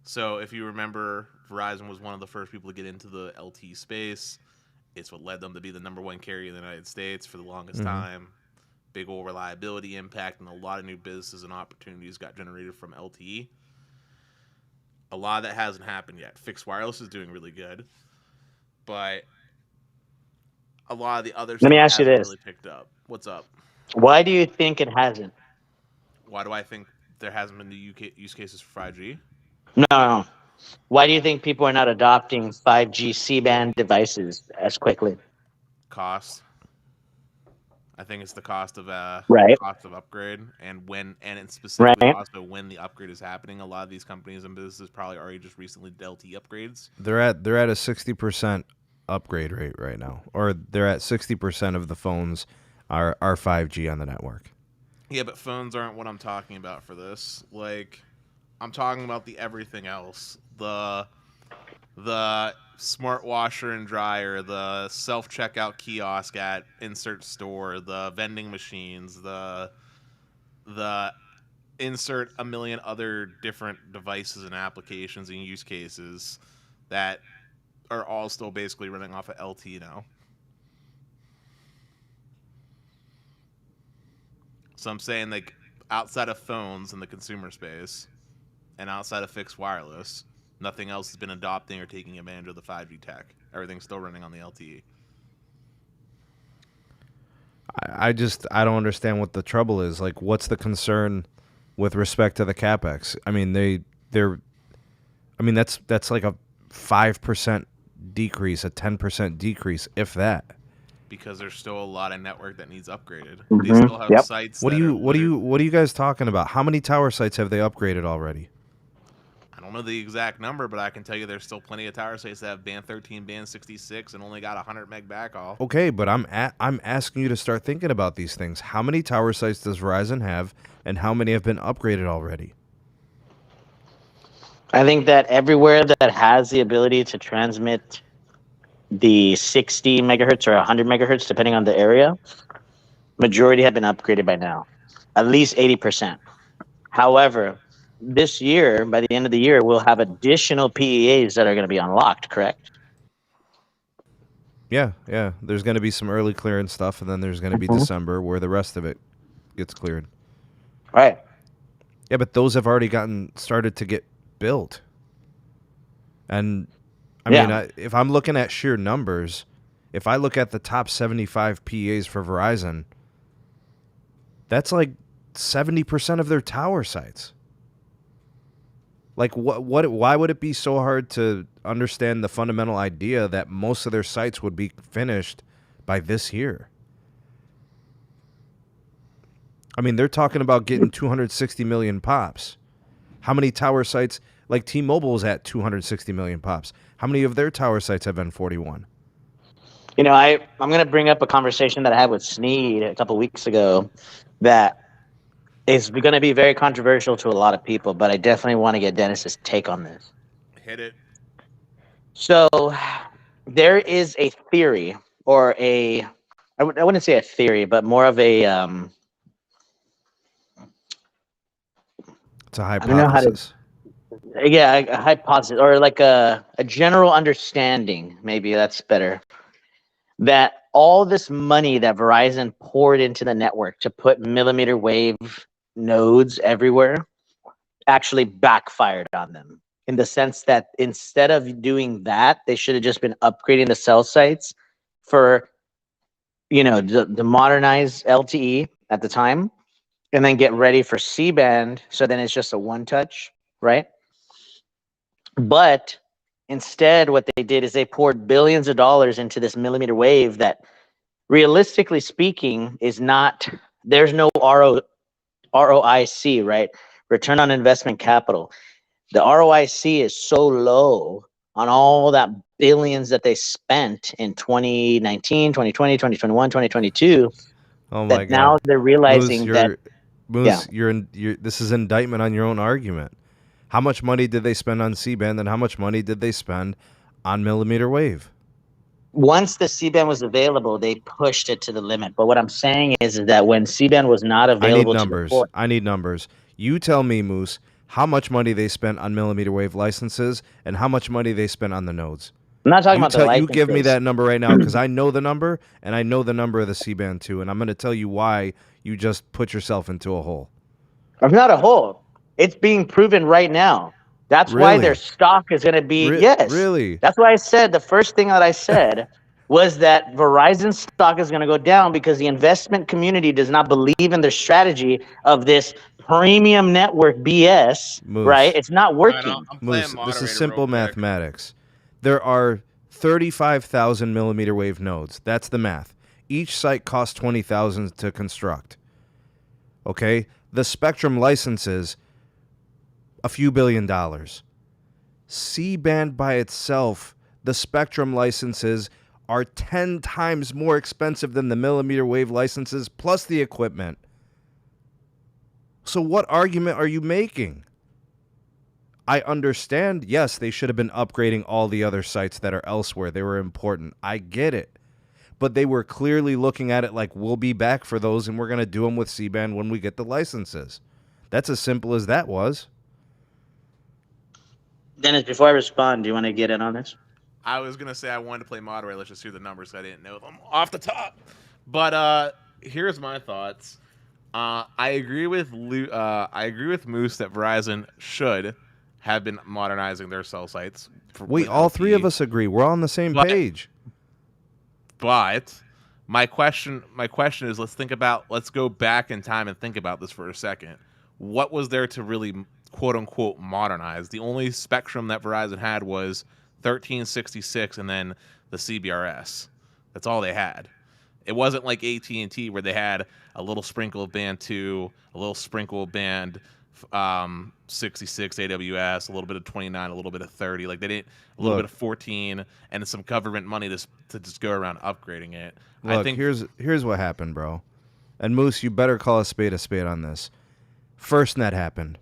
So if you remember, Verizon was one of the first people to get into the LT space. It's what led them to be the number one carrier in the United States for the longest time. Big old reliability impact, and a lot of new businesses and opportunities got generated from LTE. A lot of that hasn't happened yet. Fixed wireless is doing really good, but a lot of the other stuff hasn't really picked up. What's up? Why do you think it hasn't? Why do I think there hasn't been the use cases for 5G? No. Why do you think people are not adopting 5G C-band devices as quickly? Cost. I think it's the cost of cost of upgrade, and it's specifically also when the upgrade is happening. A lot of these companies and businesses probably already just recently did LTE upgrades. They're at a 60% upgrade rate right now, or they're at 60% of the phones are 5G on the network. Yeah, but phones aren't what I'm talking about for this. Like, I'm talking about the everything else. The smart washer and dryer, the self-checkout kiosk at insert store, the vending machines, the insert a million other different devices and applications and use cases that are all still basically running off of LTE now. So I'm saying, like, outside of phones in the consumer space and outside of fixed wireless, nothing else has been adopting or taking advantage of the 5G tech. Everything's still running on the LTE. I don't understand what the trouble is. Like, what's the concern with respect to the capex? I mean, that's like a 5% decrease, a 10% decrease, if that. Because there's still a lot of network that needs upgraded. They still have sites. What are you guys talking about? How many tower sites have they upgraded already? I don't know the exact number, but I can tell you there's still plenty of tower sites that have band 13, band 66, and only got 100 meg backhaul. Okay, but I'm asking you to start thinking about these things. How many tower sites does Verizon have, and how many have been upgraded already? I think that everywhere that has the ability to transmit the 60 megahertz or 100 megahertz, depending on the area, majority have been upgraded by now, at least 80%. However, this year, by the end of the year, we'll have additional PEAs that are going to be unlocked, correct? Yeah. There's going to be some early clearance stuff, and then there's going to be December where the rest of it gets cleared. Right. Yeah, but those have already started to get built. And, I mean, if I'm looking at sheer numbers, if I look at the top 75 PEAs for Verizon, that's like 70% of their tower sites. Like, why would it be so hard to understand the fundamental idea that most of their sites would be finished by this year? I mean, they're talking about getting 260 million pops. How many tower sites, like T-Mobile is at 260 million pops. How many of their tower sites have been 41? I'm going to bring up a conversation that I had with Sneed a couple weeks ago that is going to be very controversial to a lot of people, but I definitely want to get Dennis's take on this. Hit it. So there is a theory, or I wouldn't say a theory, but more of a, It's a I don't know how to, hypothesis. yeah, a hypothesis, or like a general understanding, maybe that's better, that all this money that Verizon poured into the network to put millimeter wave nodes everywhere actually backfired on them, in the sense that instead of doing that, they should have just been upgrading the cell sites for, the modernized LTE at the time, and then get ready for C-band. So then it's just a one touch, right? But instead, what they did is they poured billions of dollars into this millimeter wave that, realistically speaking, is not, there's no ROIC, right? Return on investment capital. The ROIC is so low on all that billions that they spent in 2019, 2020, 2021, 2022, Oh my that now God, they're Moose, realizing that, you're yeah, Moose. You're. This is indictment on your own argument. How much money did they spend on C-band, and how much money did they spend on millimeter wave? once the C-band was available, they pushed it to the limit. But what I'm saying is that when C-band was not I need available to the numbers. port, I need numbers. You tell me, Moose, how much money they spent on millimeter wave licenses and how much money they spent on the nodes. I'm not talking You about the tell. You give me licenses. that number right now because I know the number and I know the number of the C-band too, and I'm going to tell you why you just put yourself into a hole. I'm not a whole. It's being proven right now. That's why their Really? stock is going to be, yes. Really? That's why I said, the first thing that I said was that Verizon stock is going to go down because the investment community does not believe in their strategy of this premium network BS, right? Moose. It's not All right, working. I'm playing Moose, this is moderator real simple quick. mathematics. There are 35,000 millimeter wave nodes. That's the math. Each site costs 20,000 to construct. Okay? The spectrum licenses a few $1 billion. C-band by itself, the spectrum licenses are 10 times more expensive than the millimeter wave licenses plus the equipment. So what argument are you making? I understand, yes, they should have been upgrading all the other sites that are elsewhere. They were important. I get it. But they were clearly looking at it like, we'll be back for those and we're going to do them with C-band when we get the licenses. That's as simple as that was. Dennis, before I respond, do you want to get in on this? I was gonna say I wanted to play moderator. Let's just hear the numbers. I didn't know them off the top. But here's my thoughts. I agree with I agree with Moose that Verizon should have been modernizing their cell sites. Wait, all three of us agree. We're all on the same page. But my question is, let's go back in time and think about this for a second. What was there to really quote unquote modernize? The only spectrum that Verizon had was 1366 and then the CBRS. That's all they had. It wasn't like AT&T where they had a little sprinkle of band 2, a little sprinkle of band 66 AWS, a little bit of 29, a little bit of 30. Like they didn't, a little bit of 14, and some government money to just go around upgrading it. Look, I think here's what happened, bro. And Moose, you better call a spade on this. FirstNet happened.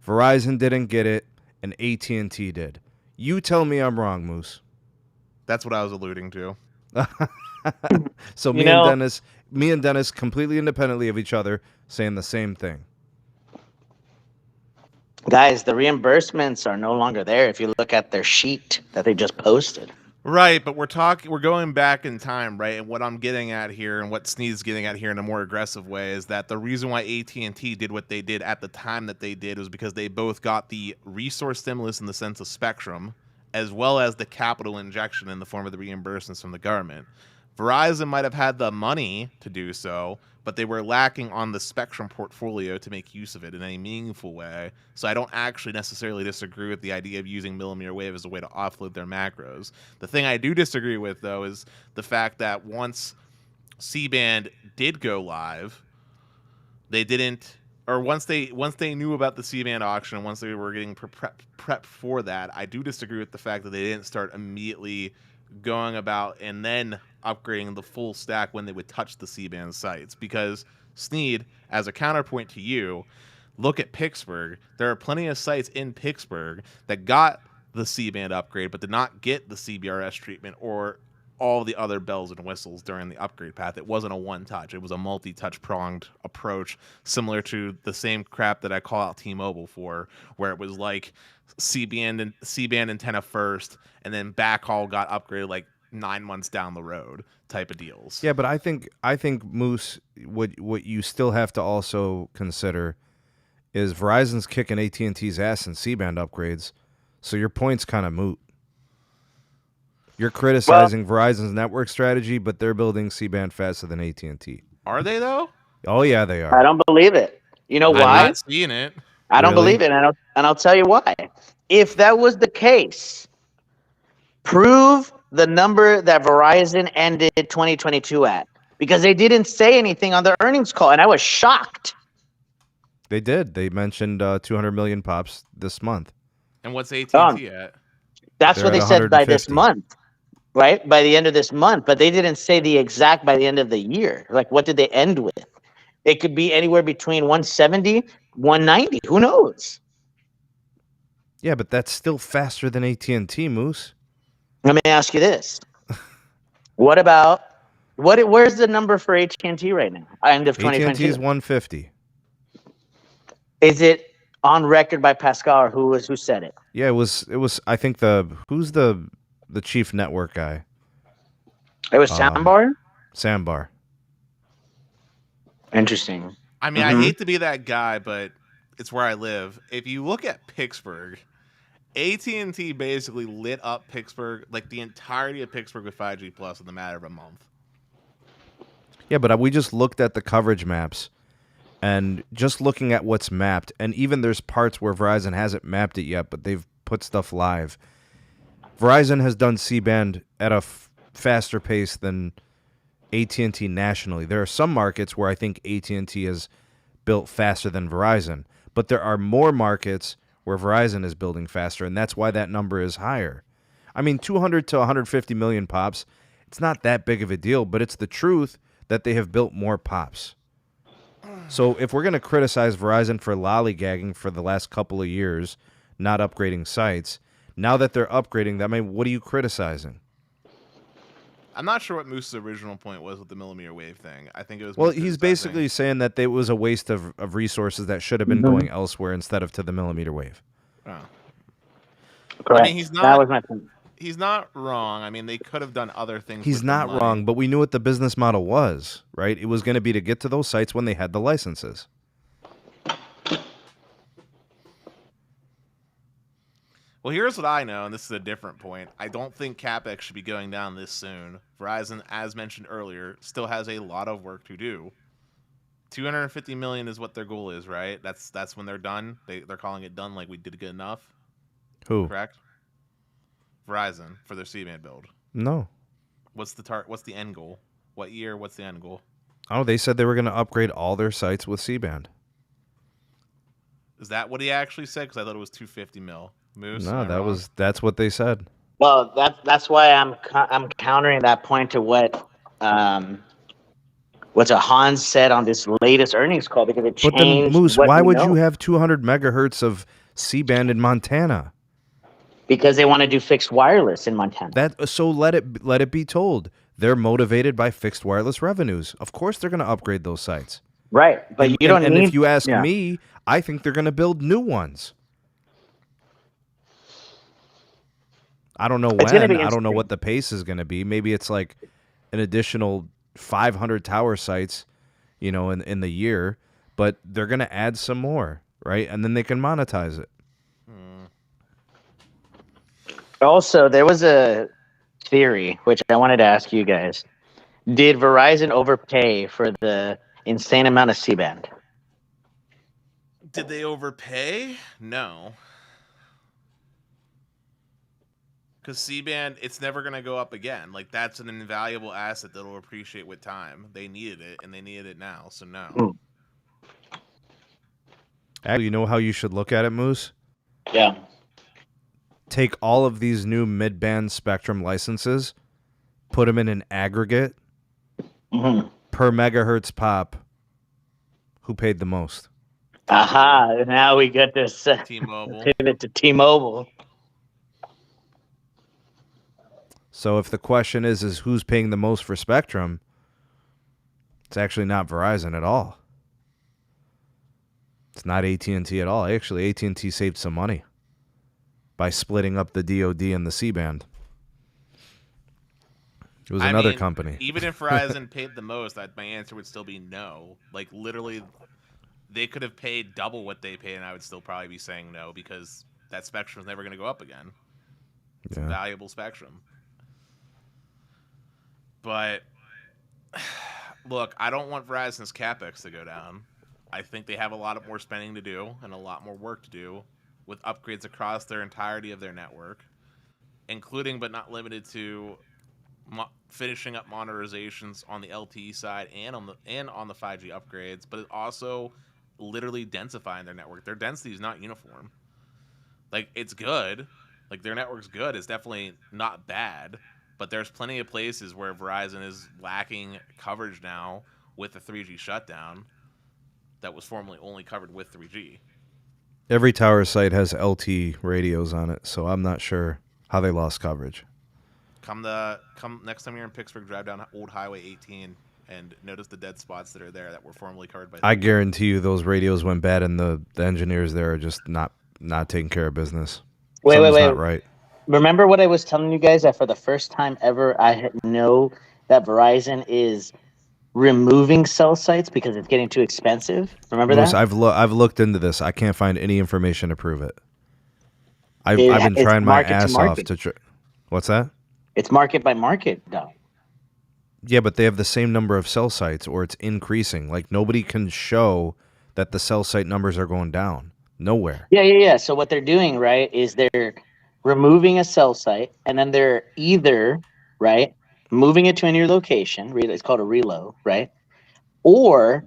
Verizon didn't get it, and AT&T did. You tell me I'm wrong, Moose. that's what I was alluding to. So You me and know, Dennis, completely independently of each other, saying the same thing. guys, the reimbursements are no longer there if you look at their sheet that they just posted. Right, but we're going back in time, right? And what I'm getting at here, and what Sneed's getting at here in a more aggressive way, is that the reason why AT&T did what they did at the time that they did was because they both got the resource stimulus in the sense of spectrum, as well as the capital injection in the form of the reimbursements from the government. Verizon might have had the money to do so, but they were lacking on the spectrum portfolio to make use of it in any meaningful way. So I don't actually necessarily disagree with the idea of using millimeter wave as a way to offload their macros. The thing I do disagree with, though, is the fact that once C-band did go live, they didn't, or once they knew about the C-band auction, and once they were getting prepped for that, I do disagree with the fact that they didn't start immediately going about and then upgrading the full stack when they would touch the C-band sites. Because Sneed, as a counterpoint to you, look at Pittsburgh. There are plenty of sites in Pittsburgh that got the C-band upgrade but did not get the CBRS treatment or all the other bells and whistles during the upgrade path. It wasn't a one-touch. It was a multi-touch pronged approach, similar to the same crap that I call out T-Mobile for, where it was like C-band antenna first, and then backhaul got upgraded like 9 months down the road type of deals. Yeah, but I think Moose, what you still have to also consider is Verizon's kicking AT&T's ass in C-band upgrades, so your point's kind of moot. You're criticizing Verizon's network strategy, but they're building C-band faster than AT&T. Are they though? Oh yeah, they are. I don't believe it. You know why? I'm not seeing it. I don't Really? believe it, and I'll tell you why. If that was the case, prove the number that Verizon ended 2022 at, because they didn't say anything on their earnings call, and I was shocked. They did. They mentioned 200 million pops this month. And what's AT&T at? That's They're what they at said by this 150. month, right? By the end of this month, but they didn't say the exact by the end of the year. Like, what did they end with? It could be anywhere between 170, 190. Who knows? Yeah, but that's still faster than AT&T, Moose. Let me ask you this: what about where's the number for AT&T right now? End of AT&T 2022. is 150. Is it on record by Pascal, or who said it? Yeah, it was. I think who's the chief network guy? It was Sambar. Sambar. Interesting. I mean, I hate to be that guy, but it's where I live. If you look at Pittsburgh, AT&T basically lit up Pittsburgh, like the entirety of Pittsburgh with 5G Plus in the matter of a month. Yeah, but we just looked at the coverage maps, and just looking at what's mapped, and even there's parts where Verizon hasn't mapped it yet, but they've put stuff live. Verizon has done C-band at a faster pace than AT&T nationally. There are some markets where I think AT&T has built faster than Verizon, but there are more markets where Verizon is building faster, and that's why that number is higher. I mean, 200 to 150 million pops, it's not that big of a deal, but it's the truth that they have built more pops. So if we're going to criticize Verizon for lollygagging for the last couple of years, not upgrading sites, now that they're upgrading them, I mean, what are you criticizing? I'm not sure what Moose's original point was with the millimeter wave thing. I think it was... Well, he's basically saying that it was a waste of resources that should have been going elsewhere instead of to the millimeter wave. Oh. Correct. I mean, that was my point. He's not wrong. I mean, they could have done other things. He's not wrong, but we knew what the business model was, right? It was going to be to get to those sites when they had the licenses. Well, here's what I know, and this is a different point. I don't think capex should be going down this soon. Verizon, as mentioned earlier, still has a lot of work to do. 250 million is what their goal is, right? That's when they're done. They're calling it done, like we did good enough. Who? Correct. Verizon for their C-band build. No. What's the end goal? What year? What's the end goal? Oh, they said they were going to upgrade all their sites with C-band. Is that what he actually said? Because I thought it was 250 mil. Moose? No, that's what they said. Well, that's why I'm countering that point to what Hans said on this latest earnings call, because it changed. But then, Moose, why would you have 200 megahertz of C-band in Montana? Because they want to do fixed wireless in Montana. So let it be told. They're motivated by fixed wireless revenues. Of course they're going to upgrade those sites. Right, but you don't need... And if you ask me, I think they're going to build new ones. I don't know when. I don't know what the pace is going to be. Maybe it's like an additional 500 tower sites, in the year. But they're going to add some more, right? And then they can monetize it. Also, there was a theory, which I wanted to ask you guys. Did Verizon overpay for the insane amount of C-band? Did they overpay? No. Because C-band, it's never going to go up again. Like, that's an invaluable asset that will appreciate with time. They needed it, and they needed it now, so no. Actually, you know how you should look at it, Moose? Yeah. take all of these new mid-band spectrum licenses, put them in an aggregate per megahertz pop. Who paid the most? Aha! Now we get this T-Mobile. pivot to T-Mobile. So if the question is who's paying the most for spectrum, it's actually not Verizon at all. It's not AT&T at all. Actually, AT&T saved some money by splitting up the DoD and the C-band. It was another company. Even if Verizon paid the most, my answer would still be no. Like, literally, they could have paid double what they paid, and I would still probably be saying no, because that spectrum is never going to go up again. It's a valuable spectrum. But, look, I don't want Verizon's capex to go down. I think they have a lot more spending to do and a lot more work to do with upgrades across their entirety of their network, including but not limited to finishing up monetizations on the LTE side and on the 5G upgrades, but also literally densifying their network. Their density is not uniform. Like, it's good. Like, their network's good. It's definitely not bad, but there's plenty of places where Verizon is lacking coverage now with the 3G shutdown that was formerly only covered with 3G. Every tower site has LT radios on it, so I'm not sure how they lost coverage. Come next time you're in Pittsburgh, drive down Old Highway 18 and notice the dead spots that are there that were formerly covered by 3G. I guarantee you those radios went bad, and the engineers there are just not taking care of business. Wait. Not right. Remember what I was telling you guys, that for the first time ever, I know that Verizon is removing cell sites because it's getting too expensive. Remember that? I've looked into this. I can't find any information to prove it. I've been trying my ass off to. What's that? It's market by market, though. Yeah, but they have the same number of cell sites, or it's increasing. Like, nobody can show that the cell site numbers are going down. Nowhere. Yeah. So what they're doing, right, is they're removing a cell site, and then they're either, right, moving it to a new location. It's called a reload, right? Or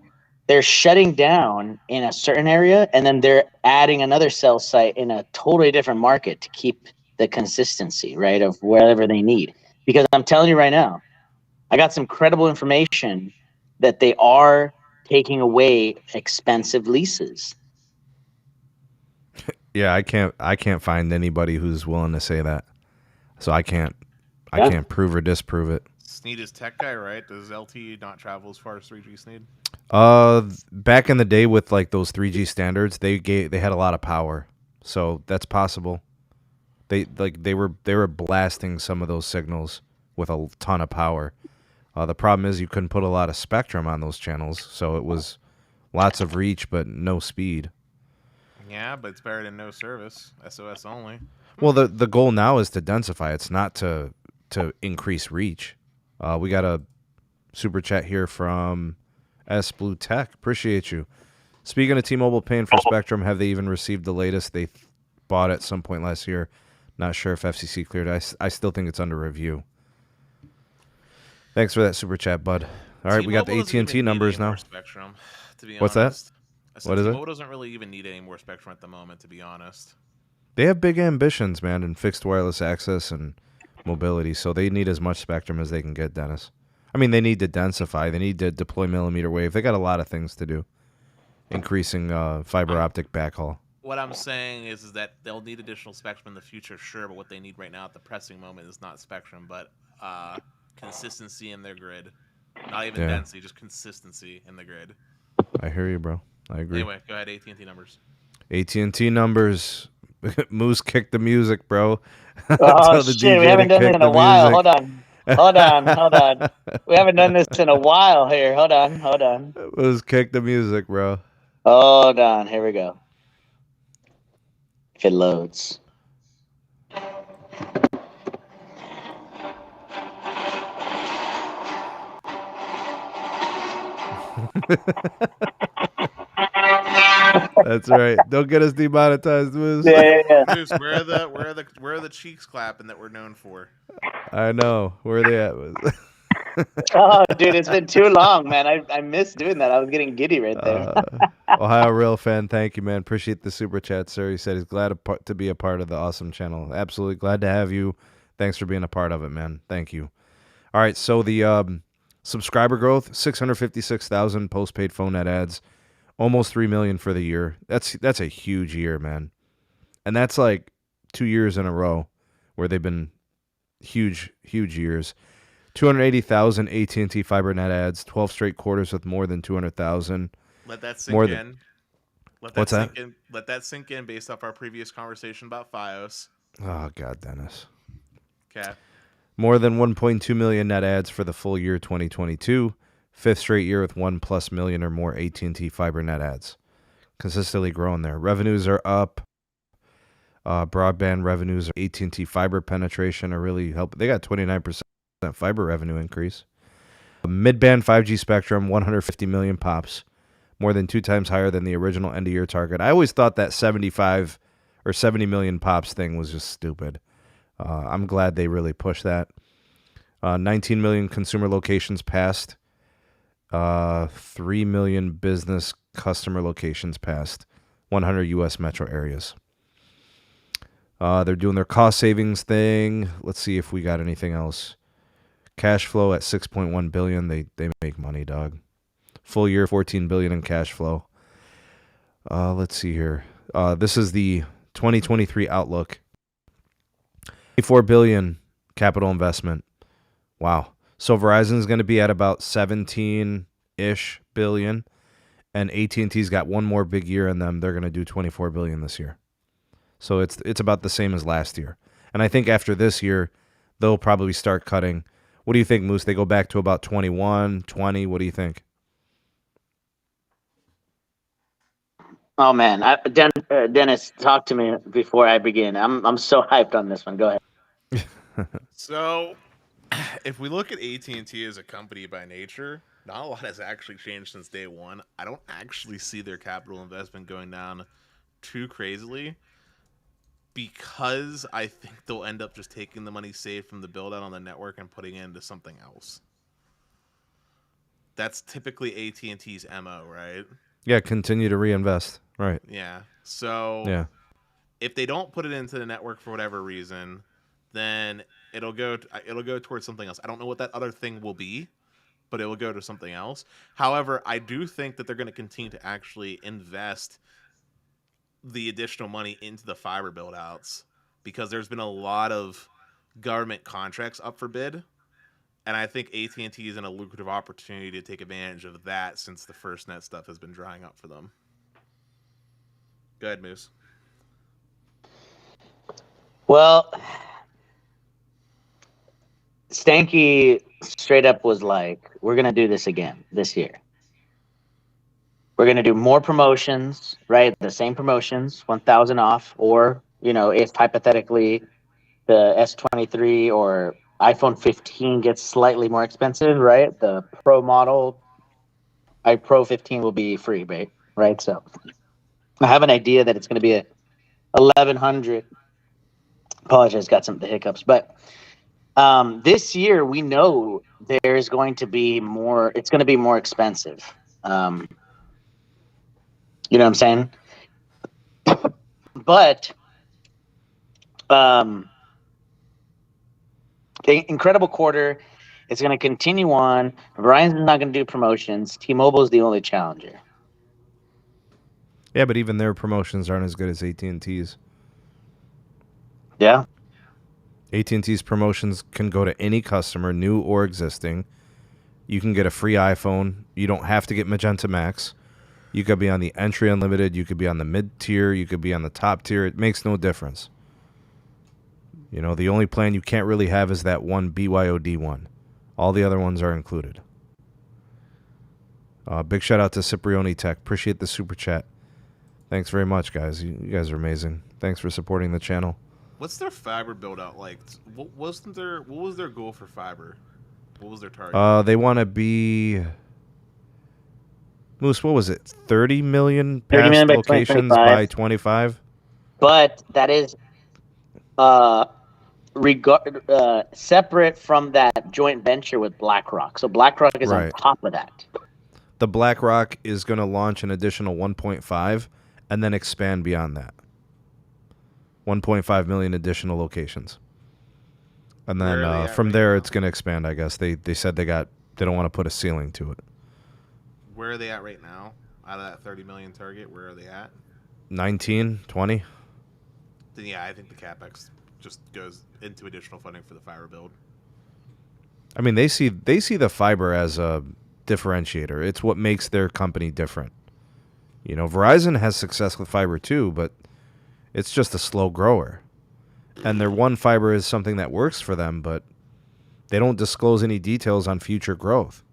they're shutting down in a certain area, and then they're adding another cell site in a totally different market to keep the consistency, right, of wherever they need. Because I'm telling you right now, I got some credible information that they are taking away expensive leases. Yeah, I can't find anybody who's willing to say that. So I can't prove or disprove it. Sneed is tech guy, right? Does LTE not travel as far as 3G, Sneed? Back in the day with like those 3G standards, they had a lot of power. So that's possible. They were blasting some of those signals with a ton of power. The problem is you couldn't put a lot of spectrum on those channels, so it was lots of reach but no speed. Yeah, but it's better than no service. SOS only. Well, the goal now is to densify. It's not to increase reach. We got a super chat here from S Blue Tech. Appreciate you. Speaking of T-Mobile paying for spectrum, have they even received the latest? They bought at some point last year. Not sure if FCC cleared. I still think it's under review. Thanks for that super chat, bud. All right, we got the AT&T numbers now. Spectrum, to be What's honest. that? What is it? T-Mobile doesn't really even need any more spectrum at the moment, to be honest. They have big ambitions, man, in fixed wireless access and mobility, so they need as much spectrum as they can get, Dennis. I mean, they need to densify. They need to deploy millimeter wave. They got a lot of things to do, increasing fiber optic backhaul. What I'm saying is that they'll need additional spectrum in the future, sure, but what they need right now at the pressing moment is not spectrum, but consistency in their grid. Not even density, just consistency in the grid. I hear you, bro. I agree. Anyway, go ahead, AT&T numbers. AT&T numbers. Moose kicked the music, bro. Oh, shit, we haven't done it in a while. Hold on. We haven't done this in a while here. Hold on. Moose kicked the music, bro. Hold on. Here we go. If it loads. That's right. Don't get us demonetized, Moose. Yeah. Moose, where are the cheeks clapping that we're known for? I know. Where are they at, Moose? Oh, dude, it's been too long, man. I miss doing that. I was getting giddy right there. Ohio Real Fan, thank you, man. Appreciate the super chat, sir. He said he's glad to be a part of the awesome channel. Absolutely glad to have you. Thanks for being a part of it, man. Thank you. All right, so the subscriber growth, 656,000 postpaid phone net adds, almost 3 million for the year. That's a huge year, man. And that's like 2 years in a row where they've been huge years. 280,000 AT&T fiber net adds, 12 straight quarters with more than 200,000. Let that sink in. What's that? Let that sink in based off our previous conversation about Fios. Oh, God, Dennis. Okay. More than 1.2 million net adds for the full year 2022. Fifth straight year with 1+ million or more AT&T fiber net adds. Consistently growing there. Revenues are up. Broadband revenues, AT&T fiber penetration are really helping. They got 29% fiber revenue increase. Mid-band 5G spectrum, 150 million pops, more than 2 times higher than the original end-of-year target. I always thought that 75 or 70 million pops thing was just stupid. I'm glad they really pushed that. 19 million consumer locations passed. 3 million business customer locations passed. 100 U.S. metro areas. They're doing their cost savings thing. Let's see if we got anything else. Cash flow at $6.1 billion. They make money, dog. Full year, $14 billion in cash flow. Let's see here. This is the 2023 outlook. $4 billion capital investment. Wow. So Verizon is going to be at about 17-ish billion, and AT&T's got one more big year in them. They're going to do $24 billion this year. So it's about the same as last year. And I think after this year, they'll probably start cutting. What do you think, Moose? They go back to about 21, 20. What do you think? Oh man, Dennis, talk to me before I begin. I'm so hyped on this one. Go ahead. So, if we look at AT&T as a company by nature, not a lot has actually changed since day one. I don't actually see their capital investment going down too crazily, because I think they'll end up just taking the money saved from the build out on the network and putting it into something else. That's typically AT&T's MO, right? Yeah, continue to reinvest. Right. Yeah. So yeah, if they don't put it into the network for whatever reason, then it'll go towards something else. I don't know what that other thing will be, but it will go to something else. However, I do think that they're going to continue to actually invest the additional money into the fiber build outs, because there's been a lot of government contracts up for bid, and I think AT&T is in a lucrative opportunity to take advantage of that, since the FirstNet stuff has been drying up for them. Go ahead, Moose. Well, Stanky straight up was like, we're going to do this again this year. We're going to do more promotions, right? The same promotions, 1,000 off, or, if hypothetically the S23 or iPhone 15 gets slightly more expensive, right? The Pro model, Pro 15 will be free, right? So I have an idea that it's going to be a 1,100. Apologize, got some of the hiccups, but this year we know there's going to be more. It's going to be more expensive. You know what I'm saying? But incredible quarter. It's going to continue on. Verizon's not going to do promotions. T-Mobile is the only challenger. Yeah, but even their promotions aren't as good as AT&T's. Yeah. AT&T's promotions can go to any customer, new or existing. You can get a free iPhone. You don't have to get Magenta MAX. You could be on the entry unlimited. You could be on the mid-tier. You could be on the top tier. It makes no difference. The only plan you can't really have is that one BYOD one. All the other ones are included. Big shout out to Cipriani Tech. Appreciate the super chat. Thanks very much, guys. You guys are amazing. Thanks for supporting the channel. What's their fiber build out like? What was their goal for fiber? What was their target? They want to be, Moose, what was it? 30 million passed locations by 25? But that is separate from that joint venture with BlackRock. So BlackRock is on Right. top of that. The BlackRock is going to launch an additional 1.5 and then expand beyond that. 1.5 million additional locations. And then from there, it's going to expand, I guess. They said they don't want to put a ceiling to it. Where are they at right now? Out of that 30 million target, where are they at? 19, 20. Then yeah, I think the capex just goes into additional funding for the fiber build. I mean, they see the fiber as a differentiator. It's what makes their company different. You know, Verizon has success with fiber too, but it's just a slow grower. And their one fiber is something that works for them, but they don't disclose any details on future growth.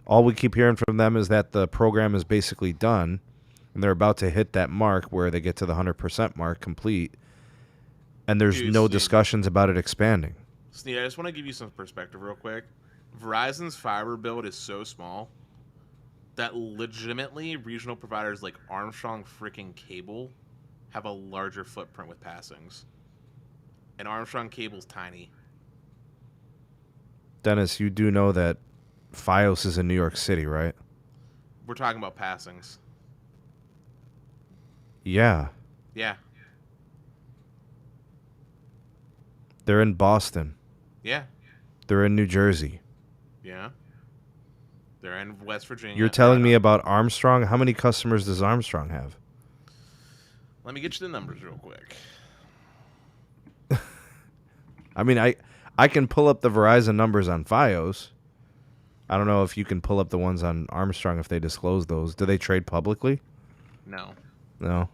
All we keep hearing from them is that the program is basically done, and they're about to hit that mark where they get to the 100% mark complete, and there's no discussions about it expanding. Sneed, I just want to give you some perspective real quick. Verizon's fiber build is so small that legitimately regional providers like Armstrong freaking Cable have a larger footprint with passings. And Armstrong Cable's tiny. Dennis, you do know that Fios is in New York City, right? We're talking about passings. Yeah. Yeah. They're in Boston. Yeah. They're in New Jersey. Yeah. They're in West Virginia. You're telling me about Armstrong? How many customers does Armstrong have? Let me get you the numbers real quick. I mean, I can pull up the Verizon numbers on Fios. I don't know if you can pull up the ones on Armstrong if they disclose those. Do they trade publicly? No. No.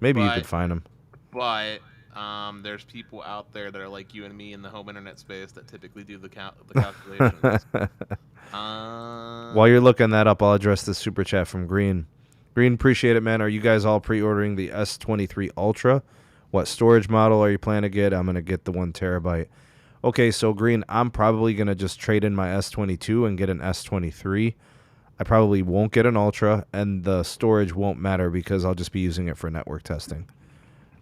Maybe you could find them. But there's people out there that are like you and me in the home internet space that typically do the calculations. While you're looking that up, I'll address this super chat from Green. Green, appreciate it, man. Are you guys all pre-ordering the S23 Ultra? What storage model are you planning to get? I'm going to get the 1 terabyte. Okay, so Green, I'm probably going to just trade in my S22 and get an S23. I probably won't get an Ultra, and the storage won't matter because I'll just be using it for network testing.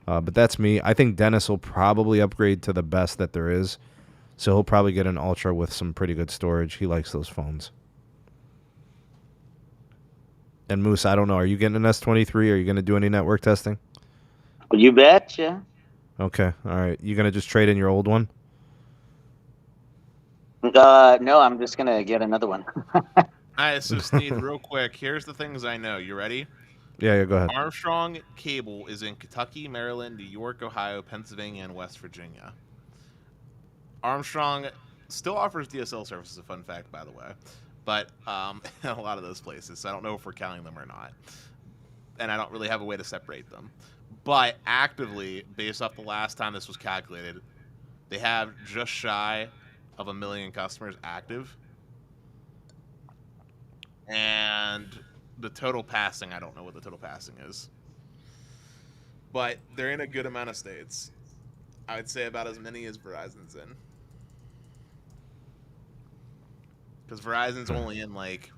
But that's me. I think Dennis will probably upgrade to the best that there is, so he'll probably get an Ultra with some pretty good storage. He likes those phones. And Moose, I don't know. Are you getting an S23? Are you going to do any network testing? You betcha. Okay, all right. You going to just trade in your old one? No, I'm just going to get another one. All right, so Sneed, real quick, here's the things I know. You ready? Yeah, go ahead. Armstrong Cable is in Kentucky, Maryland, New York, Ohio, Pennsylvania, and West Virginia. Armstrong still offers DSL services, a fun fact, by the way, but in a lot of those places. So I don't know if we're counting them or not. And I don't really have a way to separate them. But actively, based off the last time this was calculated, they have just shy of 1 million customers active. And the total passing, I don't know what the total passing is. But they're in a good amount of states. I would say about as many as Verizon's in. Because Verizon's only in like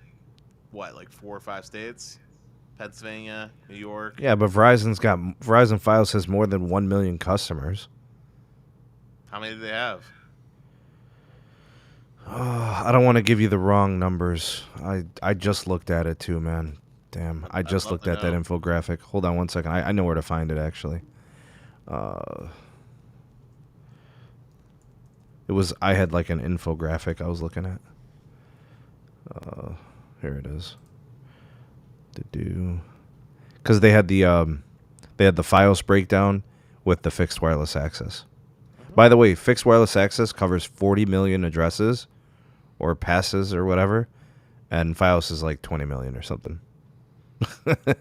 4 or 5 states? Pennsylvania, New York. Yeah, but Verizon Fios has more than 1 million customers. How many do they have? I don't want to give you the wrong numbers. I just looked at it too, man. Damn, I just looked at that infographic. Hold on one second. I know where to find it, actually. I had like an infographic I was looking at. Here it is. Because they had the Fios breakdown with the fixed wireless access. By the way, fixed wireless access covers 40 million addresses or passes or whatever, and Fios is like 20 million or something.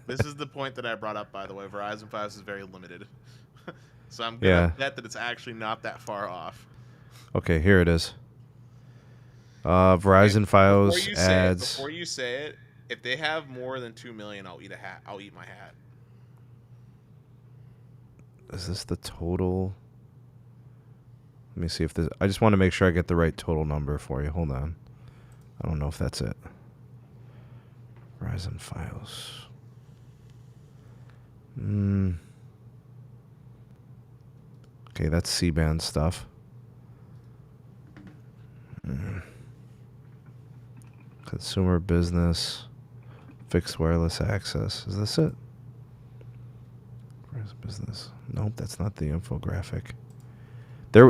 This is the point that I brought up, by the way. Verizon Fios is very limited. So I'm going to bet that it's actually not that far off. Okay, here it is. Verizon Fios ads. Before you say it, if they have more than 2 million, I'll eat my hat. Is this the total? Let me see if this. I just want to make sure I get the right total number for you. Hold on. I don't know if that's it. Verizon Fios. Okay, that's C-band stuff. Consumer business, fixed wireless access. Is this it? Where's business? Nope, that's not the infographic.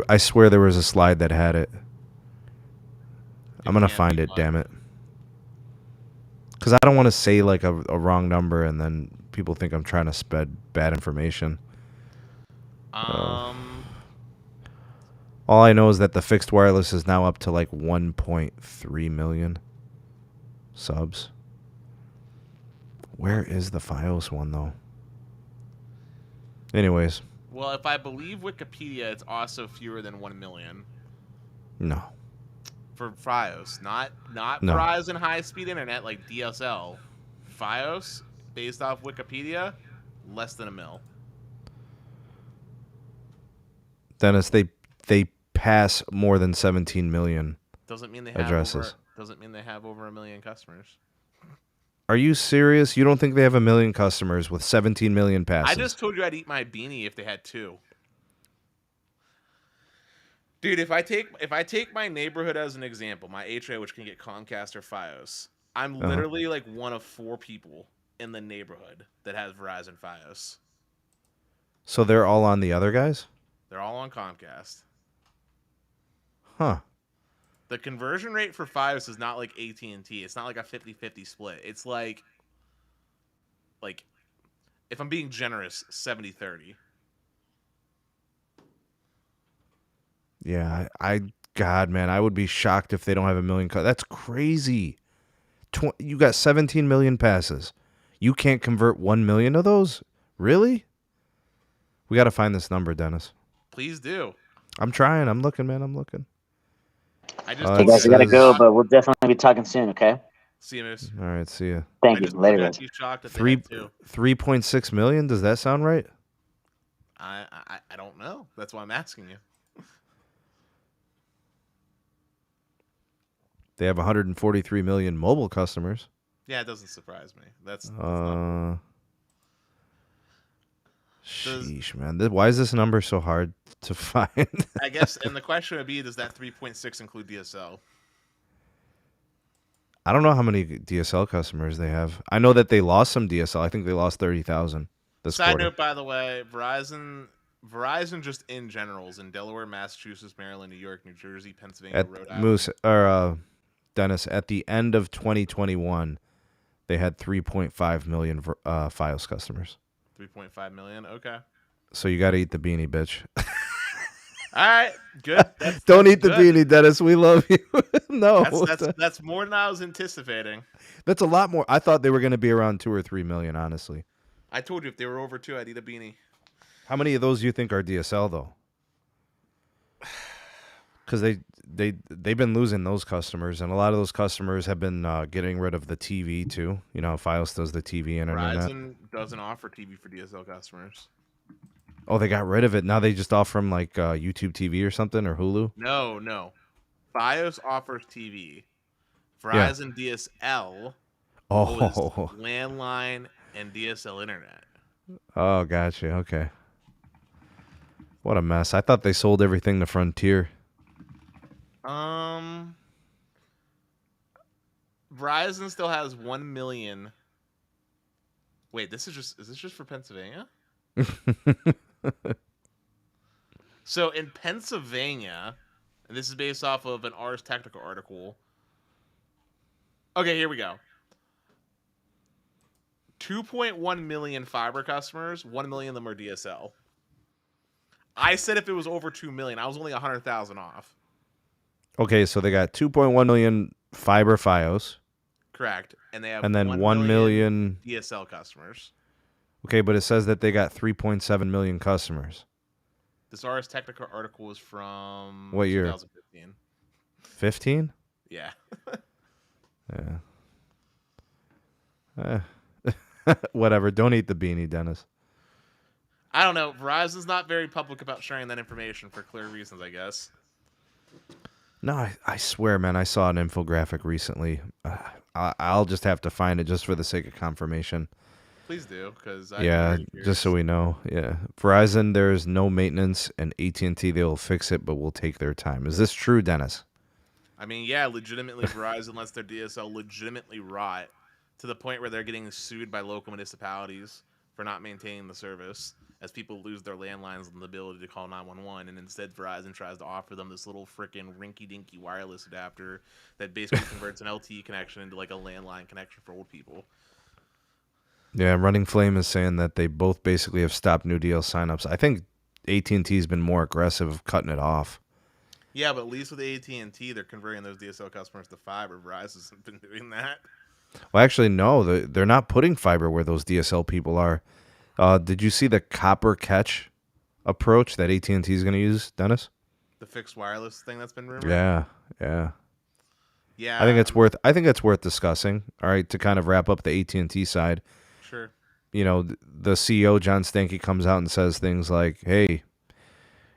I swear there was a slide that had it. I'm gonna find it. Damn it. Because I don't want to say like a wrong number and then people think I'm trying to spread bad information. All I know is that the fixed wireless is now up to like 1.3 million subs. Where is the Fios one though? Anyways. Well, if I believe Wikipedia, it's also fewer than 1 million. No. For Fios, not No. Verizon high-speed internet like DSL. Fios, based off Wikipedia, less than 1 mil. Dennis, they pass more than 17 million Doesn't mean they have addresses. Doesn't mean they have over 1 million customers. Are you serious? You don't think they have 1 million customers with 17 million passes? I just told you I'd eat my beanie if they had 2. Dude, if I take my neighborhood as an example, my HOA, which can get Comcast or Fios, I'm literally like one of 4 people in the neighborhood that has Verizon Fios. So they're all on the other guys? They're all on Comcast. Huh. The conversion rate for Fios is not like AT&T. It's not like a 50-50 split. It's like, if I'm being generous, 70-30. Yeah, God, man, I would be shocked if they don't have 1 million. That's crazy. You got 17 million passes. You can't convert 1 million of those? Really? We got to find this number, Dennis. Please do. I'm trying. I'm looking, man. I'm looking. Hey guys, I gotta go, but we'll definitely be talking soon, okay? See you, Moose. All right, see ya. Thank you. Later, guys. 3.6 million? Does that sound right? I don't know. That's why I'm asking you. They have 143 million mobile customers. Yeah, it doesn't surprise me. That's sheesh, man. Why is this number so hard to find? I guess, and the question would be, does that 3.6 include DSL? I don't know how many DSL customers they have. I know that they lost some DSL. I think they lost 30,000 this quarter. Side note, by the way, Verizon just in general is in Delaware, Massachusetts, Maryland, New York, New Jersey, Pennsylvania, Rhode Island. Dennis, at the end of 2021, they had 3.5 million Fios customers. 3.5 million. Okay. So you got to eat the beanie, bitch. All right. Good. Don't eat the beanie, Dennis. We love you. No. That's more than I was anticipating. That's a lot more. I thought they were going to be around 2 or 3 million, honestly. I told you if they were over 2, I'd eat a beanie. How many of those do you think are DSL, though? Because they've been losing those customers, and a lot of those customers have been getting rid of the TV, too. You know, Fios does the TV internet. Verizon doesn't offer TV for DSL customers. Oh, they got rid of it. Now they just offer them like YouTube TV or something, or Hulu? No. Fios offers TV. Verizon DSL was landline and DSL internet. Oh, gotcha. Okay. What a mess. I thought they sold everything to Frontier. Verizon still has 1 million. Wait, is this just for Pennsylvania? So in Pennsylvania, and this is based off of an Ars Technica article. Okay, here we go. 2.1 million fiber customers, 1 million of them are DSL. I said if it was over 2 million, I was only 100,000 off. Okay, so they got 2.1 million fiber Fios. Correct. And they have 1 million DSL customers. Okay, but it says that they got 3.7 million customers. This Ars Technica article is from what year? 2015. 15? Yeah. Yeah. Whatever. Don't eat the beanie, Dennis. I don't know. Verizon's not very public about sharing that information for clear reasons, I guess. No, I swear, man, I saw an infographic recently. I'll just have to find it just for the sake of confirmation. Please do, because I'd be Yeah, very just so curious. we know. Yeah, Verizon, there's no maintenance, and AT&T, they'll fix it, but will take their time. Is this true, Dennis? I mean, yeah, legitimately, Verizon lets their DSL legitimately rot to the point where they're getting sued by local municipalities for not maintaining the service as people lose their landlines and the ability to call 911. And instead, Verizon tries to offer them this little freaking rinky dinky wireless adapter that basically converts an LTE connection into like a landline connection for old people. Yeah, Running Flame is saying that they both basically have stopped new deal signups. I think AT&T's been more aggressive cutting it off. Yeah, but at least with AT&T, they're converting those DSL customers to fiber. Verizon hasn't been doing that. Well, actually, no, they're not putting fiber where those DSL people are. Did you see the copper catch approach that AT&T is going to use, Dennis? The fixed wireless thing that's been rumored. Yeah, yeah. I think Yeah, it's worth. I think it's worth discussing. All right, to kind of wrap up the AT&T side. sure. You know, the CEO John Stankey comes out and says things like, "Hey,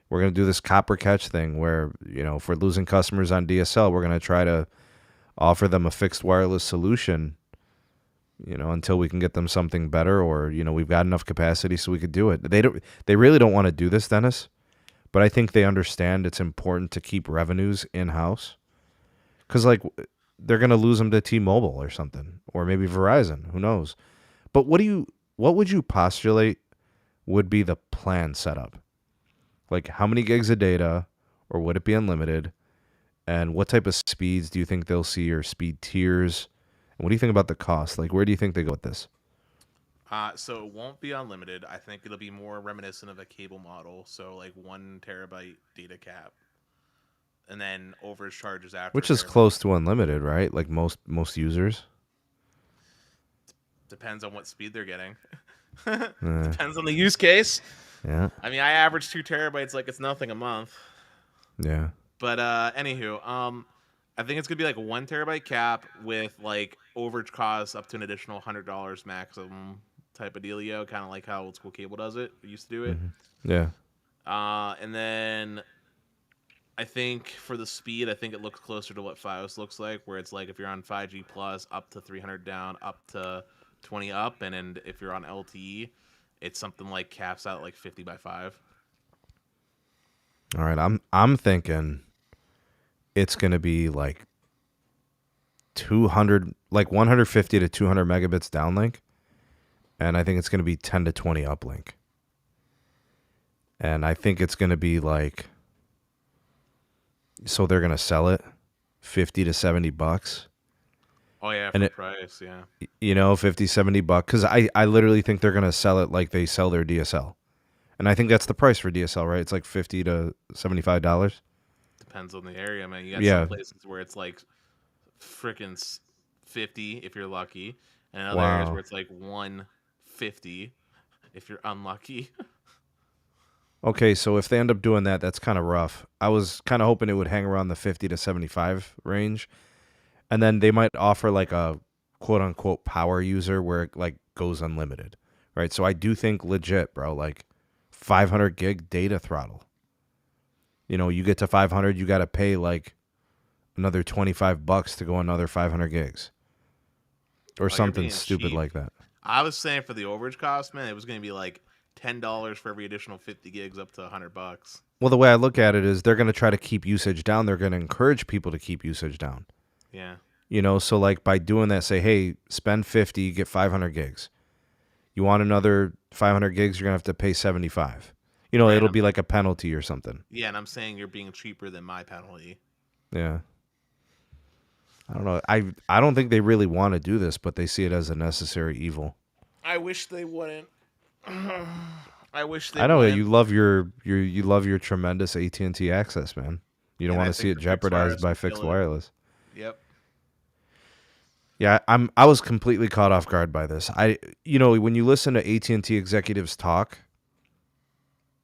we're going to do this copper catch thing where, you know, if we're losing customers on DSL, we're going to try to offer them a fixed wireless solution, you know, until we can get them something better, or, you know, we've got enough capacity so we could do it." They really don't want to do this, Dennis, but I think they understand it's important to keep revenues in-house, because, like, they're going to lose them to T-Mobile or something, or maybe Verizon, who knows. But what would you postulate would be the plan setup? Like, how many gigs of data, or would it be unlimited? And what type of speeds do you think they'll see, or speed tiers? And what do you think about the cost? Like, where do you think they go with this? So it won't be unlimited. I think it'll be more reminiscent of a cable model. So like 1 terabyte data cap, and then overage charges after a Which is terabyte. close to unlimited, right? Like most users. Depends on what speed they're getting. Uh, Depends on the use case. yeah, I mean, I average 2 terabytes like it's nothing a month. yeah. But anywho, I think it's gonna be like a 1 terabyte cap with like overage costs up to an additional $100 maximum type of dealio, kind of like how old school cable does it. It used to do it. Yeah. And then I think for the speed, I think it looks closer to what Fios looks like, where it's like if you're on 5G plus, up to 300 down, up to 20 up, and if you're on LTE, it's something like caps out like 50 by 5. All right. I'm thinking it's gonna be like 200, like 150 to 200 megabits downlink, and I think it's gonna be 10 to 20 uplink. And I think it's gonna be like, so they're gonna sell it $50 to $70. Oh yeah, And for it, price, yeah. you know, 50, $70, because I literally think they're gonna sell it like they sell their DSL, and I think that's the price for DSL, right? It's like $50 to $75. Depends on the area, man. You got some Yeah. places where it's like freaking 50 if you're lucky, and other areas where Wow. it's like 150 if you're unlucky. Okay, so if they end up doing that, that's kind of rough. I was kind of hoping it would hang around the 50 to 75 range, and then they might offer like a quote unquote power user where it like goes unlimited, right? So I do think legit, bro, like 500 gig data throttle. You know, you get to 500, you got to pay like another $25 to go another 500 gigs or Oh, you're something being stupid cheap. like that. I was saying for the overage cost, man, it was going to be like $10 for every additional 50 gigs up to $100. Well, the way I look at it is they're going to try to keep usage down. They're going to encourage people to keep usage down. Yeah. You know, so like by doing that, say, hey, spend 50, get 500 gigs. You want another 500 gigs, you're going to have to pay 75. You know, Right. it'll be like a penalty or something. Yeah, and I'm saying you're being cheaper than my penalty. Yeah. I don't know. I don't think they really want to do this, but they see it as a necessary evil. I wish they wouldn't. I wish they I know wouldn't. you love your tremendous AT&T access, man. You don't And want I to see think it the fixed jeopardized wireless by will fixed kill it. wireless. Yep. Yeah, I was completely caught off guard by this. When you listen to AT&T executives talk,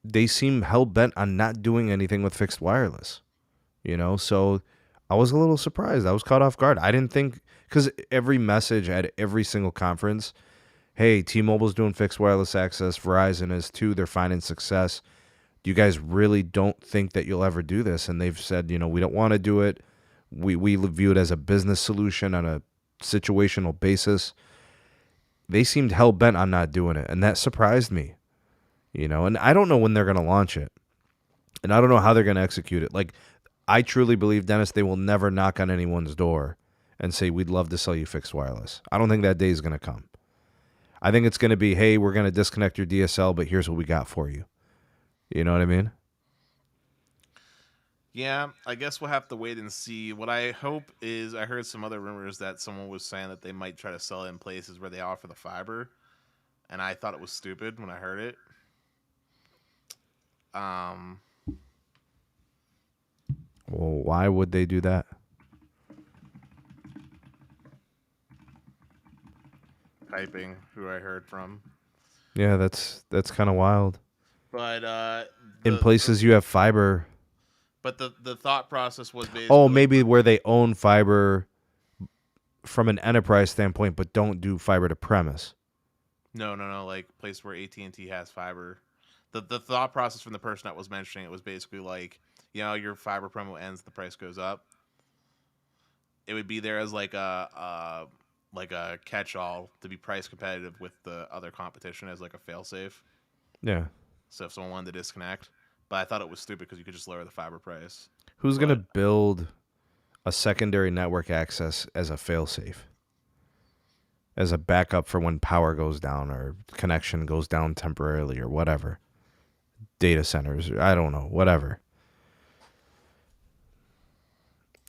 they seem hell bent on not doing anything with fixed wireless. You know, so I was a little surprised. I was caught off guard. I didn't think, because every message at every single conference, hey, T-Mobile's doing fixed wireless access, Verizon is too, they're finding success. You guys really don't think that you'll ever do this? And they've said, you know, we don't want to do it. We view it as a business solution on a situational basis. they seemed hell-bent on not doing it, and that surprised me. And I don't know when they're going to launch it, and I don't know how they're going to execute it. Like, I truly believe, Dennis, they will never knock on anyone's door and say, we'd love to sell you fixed wireless. I don't think that day is going to come. I think it's going to be, hey, we're going to disconnect your DSL, but here's what we got for you. You know what I mean? Yeah, I guess we'll have to wait and see. What I hope is, I heard some other rumors that someone was saying that they might try to sell it in places where they offer the fiber, and I thought it was stupid when I heard it. Well, why would they do that? Typing who I heard from. Yeah, that's kind of wild. But in places you have fiber. But the thought process was basically... Oh, maybe where they own fiber from an enterprise standpoint, but don't do fiber to premise. No. Like place where AT&T has fiber. The thought process from the person that was mentioning it was basically like, your fiber promo ends, the price goes up. It would be there as like a catch-all to be price competitive with the other competition as like a fail-safe. Yeah. So if someone wanted to disconnect. But I thought it was stupid because you could just lower the fiber price. Who's going to build a secondary network access as a fail-safe? As a backup for when power goes down or connection goes down temporarily or whatever. Data centers, I don't know, whatever.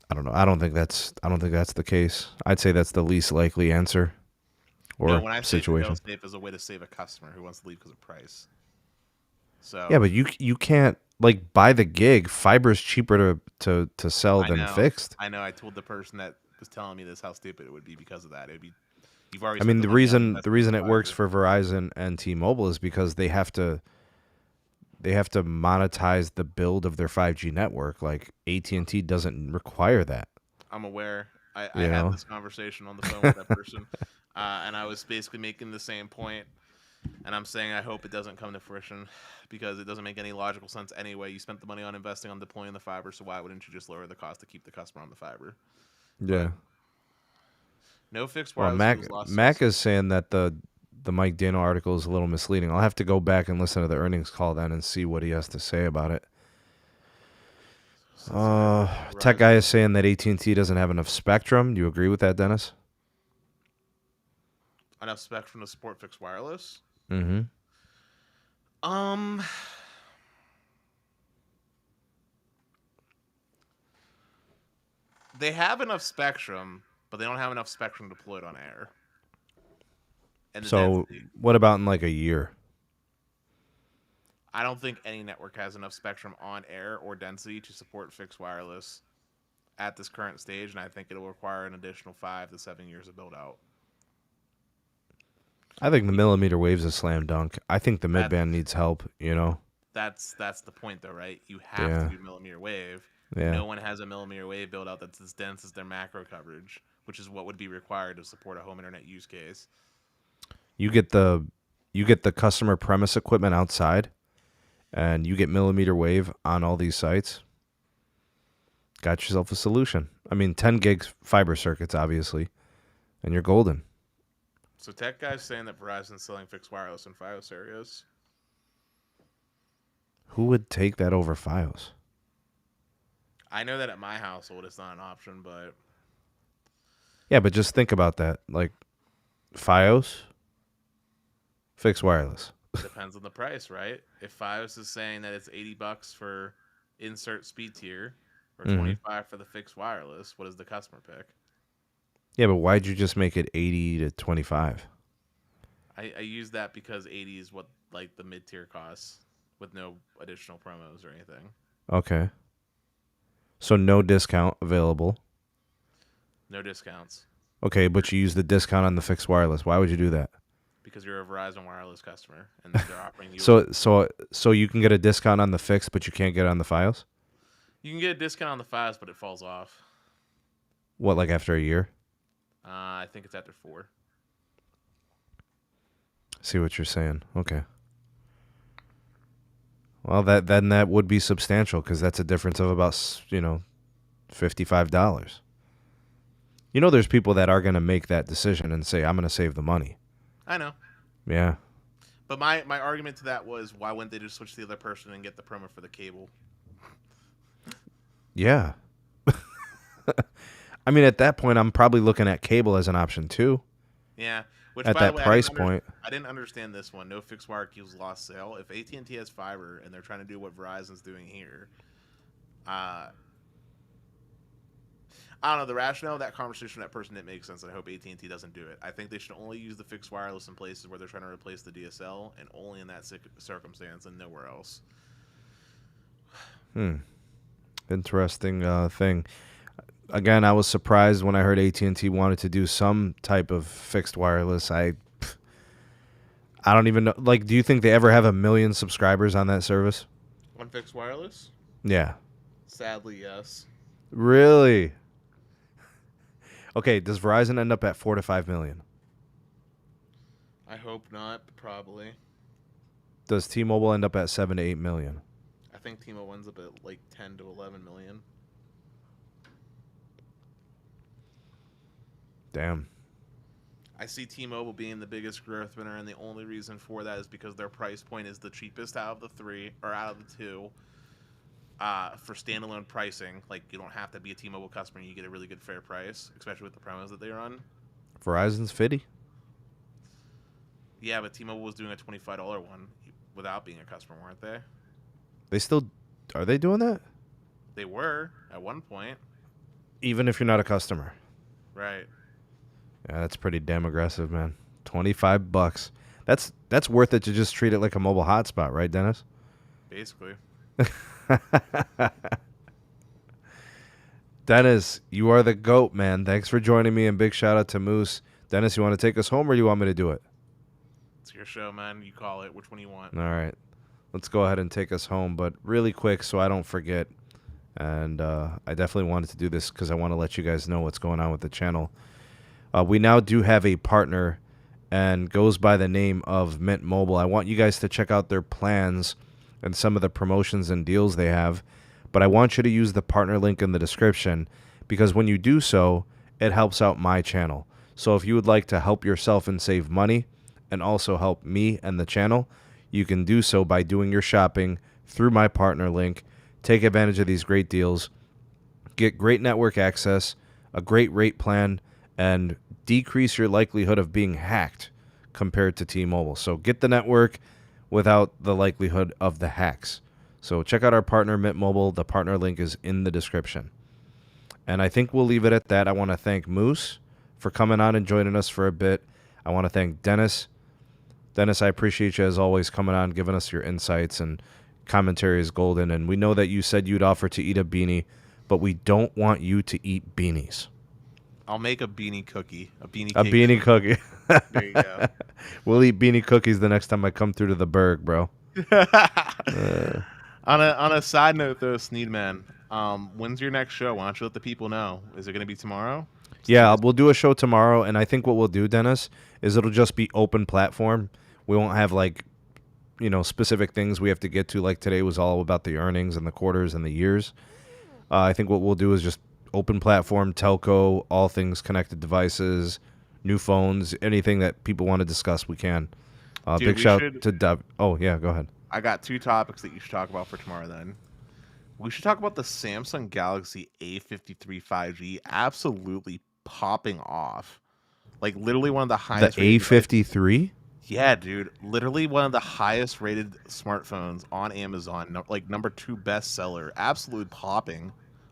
I don't know. I don't think that's the case. I'd say that's the least likely answer or when I situation. Say fail-safe is a way to save a customer who wants to leave because of price. So yeah, but you can't by the gig. Fiber's cheaper to sell than fixed. I know. I told the person that was telling me this how stupid it would be because of that. It'd be you've already. I mean, the reason it works for Verizon and T-Mobile is because they have to monetize the build of their 5G network. Like AT&T doesn't require that. I'm aware. I had this conversation on the phone with that person, and I was basically making the same point. And I'm saying I hope it doesn't come to fruition because it doesn't make any logical sense anyway. You spent the money on investing on deploying the fiber, so why wouldn't you just lower the cost to keep the customer on the fiber? Yeah. But no fixed wireless. Well, Mac is saying that the Mike Dano article is a little misleading. I'll have to go back and listen to the earnings call then and see what he has to say about it. Tech guy is saying that AT&T doesn't have enough spectrum. Do you agree with that, Dennis? Enough spectrum to support fixed wireless? Mm-hmm. They have enough spectrum, but they don't have enough spectrum deployed on air. And so what about in like a year? I don't think any network has enough spectrum on air or density to support fixed wireless at this current stage, and I think it'll require an additional 5 to 7 years of build out. I think the millimeter wave's a slam dunk. I think the mid-band needs help, That's the point, though, right? You have to do millimeter wave. Yeah. No one has a millimeter wave build out that's as dense as their macro coverage, which is what would be required to support a home internet use case. You get the customer premise equipment outside, and you get millimeter wave on all these sites. Got yourself a solution. I mean, 10 gigs fiber circuits, obviously, and you're golden. So tech guys saying that Verizon's selling fixed wireless in Fios areas. Who would take that over Fios? I know that at my household it's not an option, but... Yeah, but just think about that. Like, Fios, fixed wireless. Depends on the price, right? If Fios is saying that it's $80 for insert speed tier or $25 for the fixed wireless, what does the customer pick? Yeah, but why'd you just make it 80 to 25? I use that because 80 is what like the mid tier costs with no additional promos or anything. Okay. So no discount available. No discounts. Okay, but you use the discount on the fixed wireless. Why would you do that? Because you're a Verizon Wireless customer and they're offering you. So you can get a discount on the fixed, but you can't get it on the Fios? You can get a discount on the Fios, but it falls off. What, like after a year? I think it's after 4. See what you're saying. Okay. Well, that would be substantial because that's a difference of about $55. There's people that are going to make that decision and say, I'm going to save the money. I know. Yeah. But my argument to that was, why wouldn't they just switch to the other person and get the promo for the cable? Yeah. I mean, at that point, I'm probably looking at cable as an option too. Yeah. Which, at by that the way, price point. I didn't understand this one. No fixed wire equals lost sale. If AT&T has fiber and they're trying to do what Verizon's doing here, I don't know. The rationale of that conversation with that person didn't make sense. I hope AT&T doesn't do it. I think they should only use the fixed wireless in places where they're trying to replace the DSL, and only in that circumstance and nowhere else. Interesting thing. Again, I was surprised when I heard AT&T wanted to do some type of fixed wireless. I don't even know. Like, do you think they ever have 1 million subscribers on that service? On fixed wireless? Yeah. Sadly, yes. Really? Okay, does Verizon end up at 4 to 5 million? I hope not, but probably. Does T-Mobile end up at 7 to 8 million? I think T-Mobile ends up at like 10 to 11 million. Damn. I see T-Mobile being the biggest growth winner, and the only reason for that is because their price point is the cheapest out of the three, or out of the two, for standalone pricing. Like, you don't have to be a T-Mobile customer, and you get a really good fair price, especially with the promos that they run. Verizon's 50? Yeah, but T-Mobile was doing a $25 one without being a customer, weren't they? They still... Are they doing that? They were, at one point. Even if you're not a customer? Right. Yeah, that's pretty damn aggressive, man. $25. That's worth it to just treat it like a mobile hotspot, right, Dennis? Basically. Dennis, you are the GOAT, man. Thanks for joining me, and big shout out to Moose. Dennis, you want to take us home, or do you want me to do it? It's your show, man. You call it. Which one you want? All right. Let's go ahead and take us home, but really quick so I don't forget. And I definitely wanted to do this because I want to let you guys know what's going on with the channel. We now do have a partner and goes by the name of Mint Mobile. I want you guys to check out their plans and some of the promotions and deals they have. But I want you to use the partner link in the description, because when you do so, it helps out my channel. So if you would like to help yourself and save money and also help me and the channel, you can do so by doing your shopping through my partner link. Take advantage of these great deals. Get great network access, a great rate plan, and decrease your likelihood of being hacked compared to T-Mobile. So get the network without the likelihood of the hacks. So check out our partner, Mint Mobile. The partner link is in the description. And I think we'll leave it at that. I want to thank Moose for coming on and joining us for a bit. I want to thank Dennis. Dennis, I appreciate you as always coming on, giving us your insights, and commentary is golden. And we know that you said you'd offer to eat a beanie, but we don't want you to eat beanies. I'll make a beanie cookie. A beanie cookie. There you go. We'll eat beanie cookies the next time I come through to the Berg, bro. On a side note, though, Sneedman, when's your next show? Why don't you let the people know? Is it going to be tomorrow? Yeah, we'll do a show tomorrow, and I think what we'll do, Dennis, is it'll just be open platform. We won't have, like, specific things we have to get to. Like today was all about the earnings and the quarters and the years. I think what we'll do is just open platform, telco, all things connected devices, new phones, anything that people want to discuss, we can. Big shout to Dub. Oh, yeah, go ahead. I got 2 topics that you should talk about for tomorrow then. We should talk about the Samsung Galaxy A53 5G absolutely popping off. Like, literally one of the highest... The A53? Yeah, dude. Literally one of the highest rated smartphones on Amazon. Like, number 2 bestseller. Absolutely popping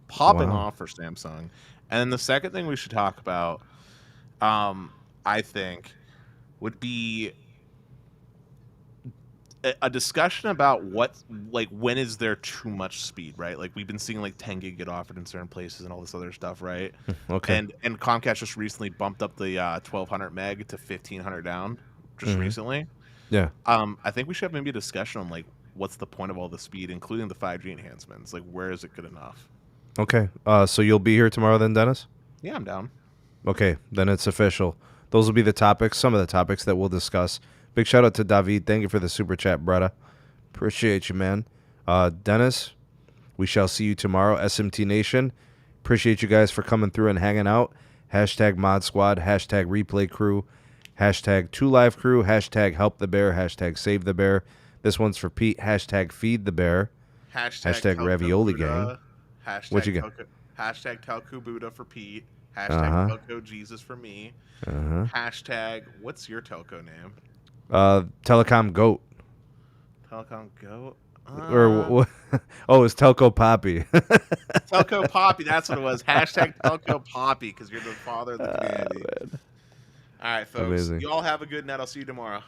off for Samsung. And then the second thing we should talk about, I think, would be a discussion about when is there too much speed, right? Like, we've been seeing like 10 gig get offered in certain places and all this other stuff, right? Okay. And Comcast just recently bumped up the 1200 meg to 1500 down just recently. Yeah. I think we should have maybe a discussion on like what's the point of all the speed, including the 5G enhancements. Like, where is it good enough? Okay. So you'll be here tomorrow then, Dennis? Yeah, I'm down. Okay, then it's official. Those will be the topics, some of the topics that we'll discuss. Big shout out to David. Thank you for the super chat, brother. Appreciate you, man. Dennis, we shall see you tomorrow. SMT Nation, appreciate you guys for coming through and hanging out. Hashtag Mod Squad, hashtag Replay Crew, Hashtag 2LiveCrew. Hashtag help the bear. Hashtag save the bear. This one's for Pete. Hashtag feed the bear. Hashtag Telco ravioli Buddha. gang. What you got? Hashtag Telco Buddha for Pete. Hashtag Telco Jesus for me. Hashtag what's your telco name? Telecom Goat. Telecom Goat. It's Telco Poppy. Telco Poppy, that's what it was. Hashtag Telco Poppy, because you're the father of the community. All right, folks. Amazing. You all have a good night. I'll see you tomorrow.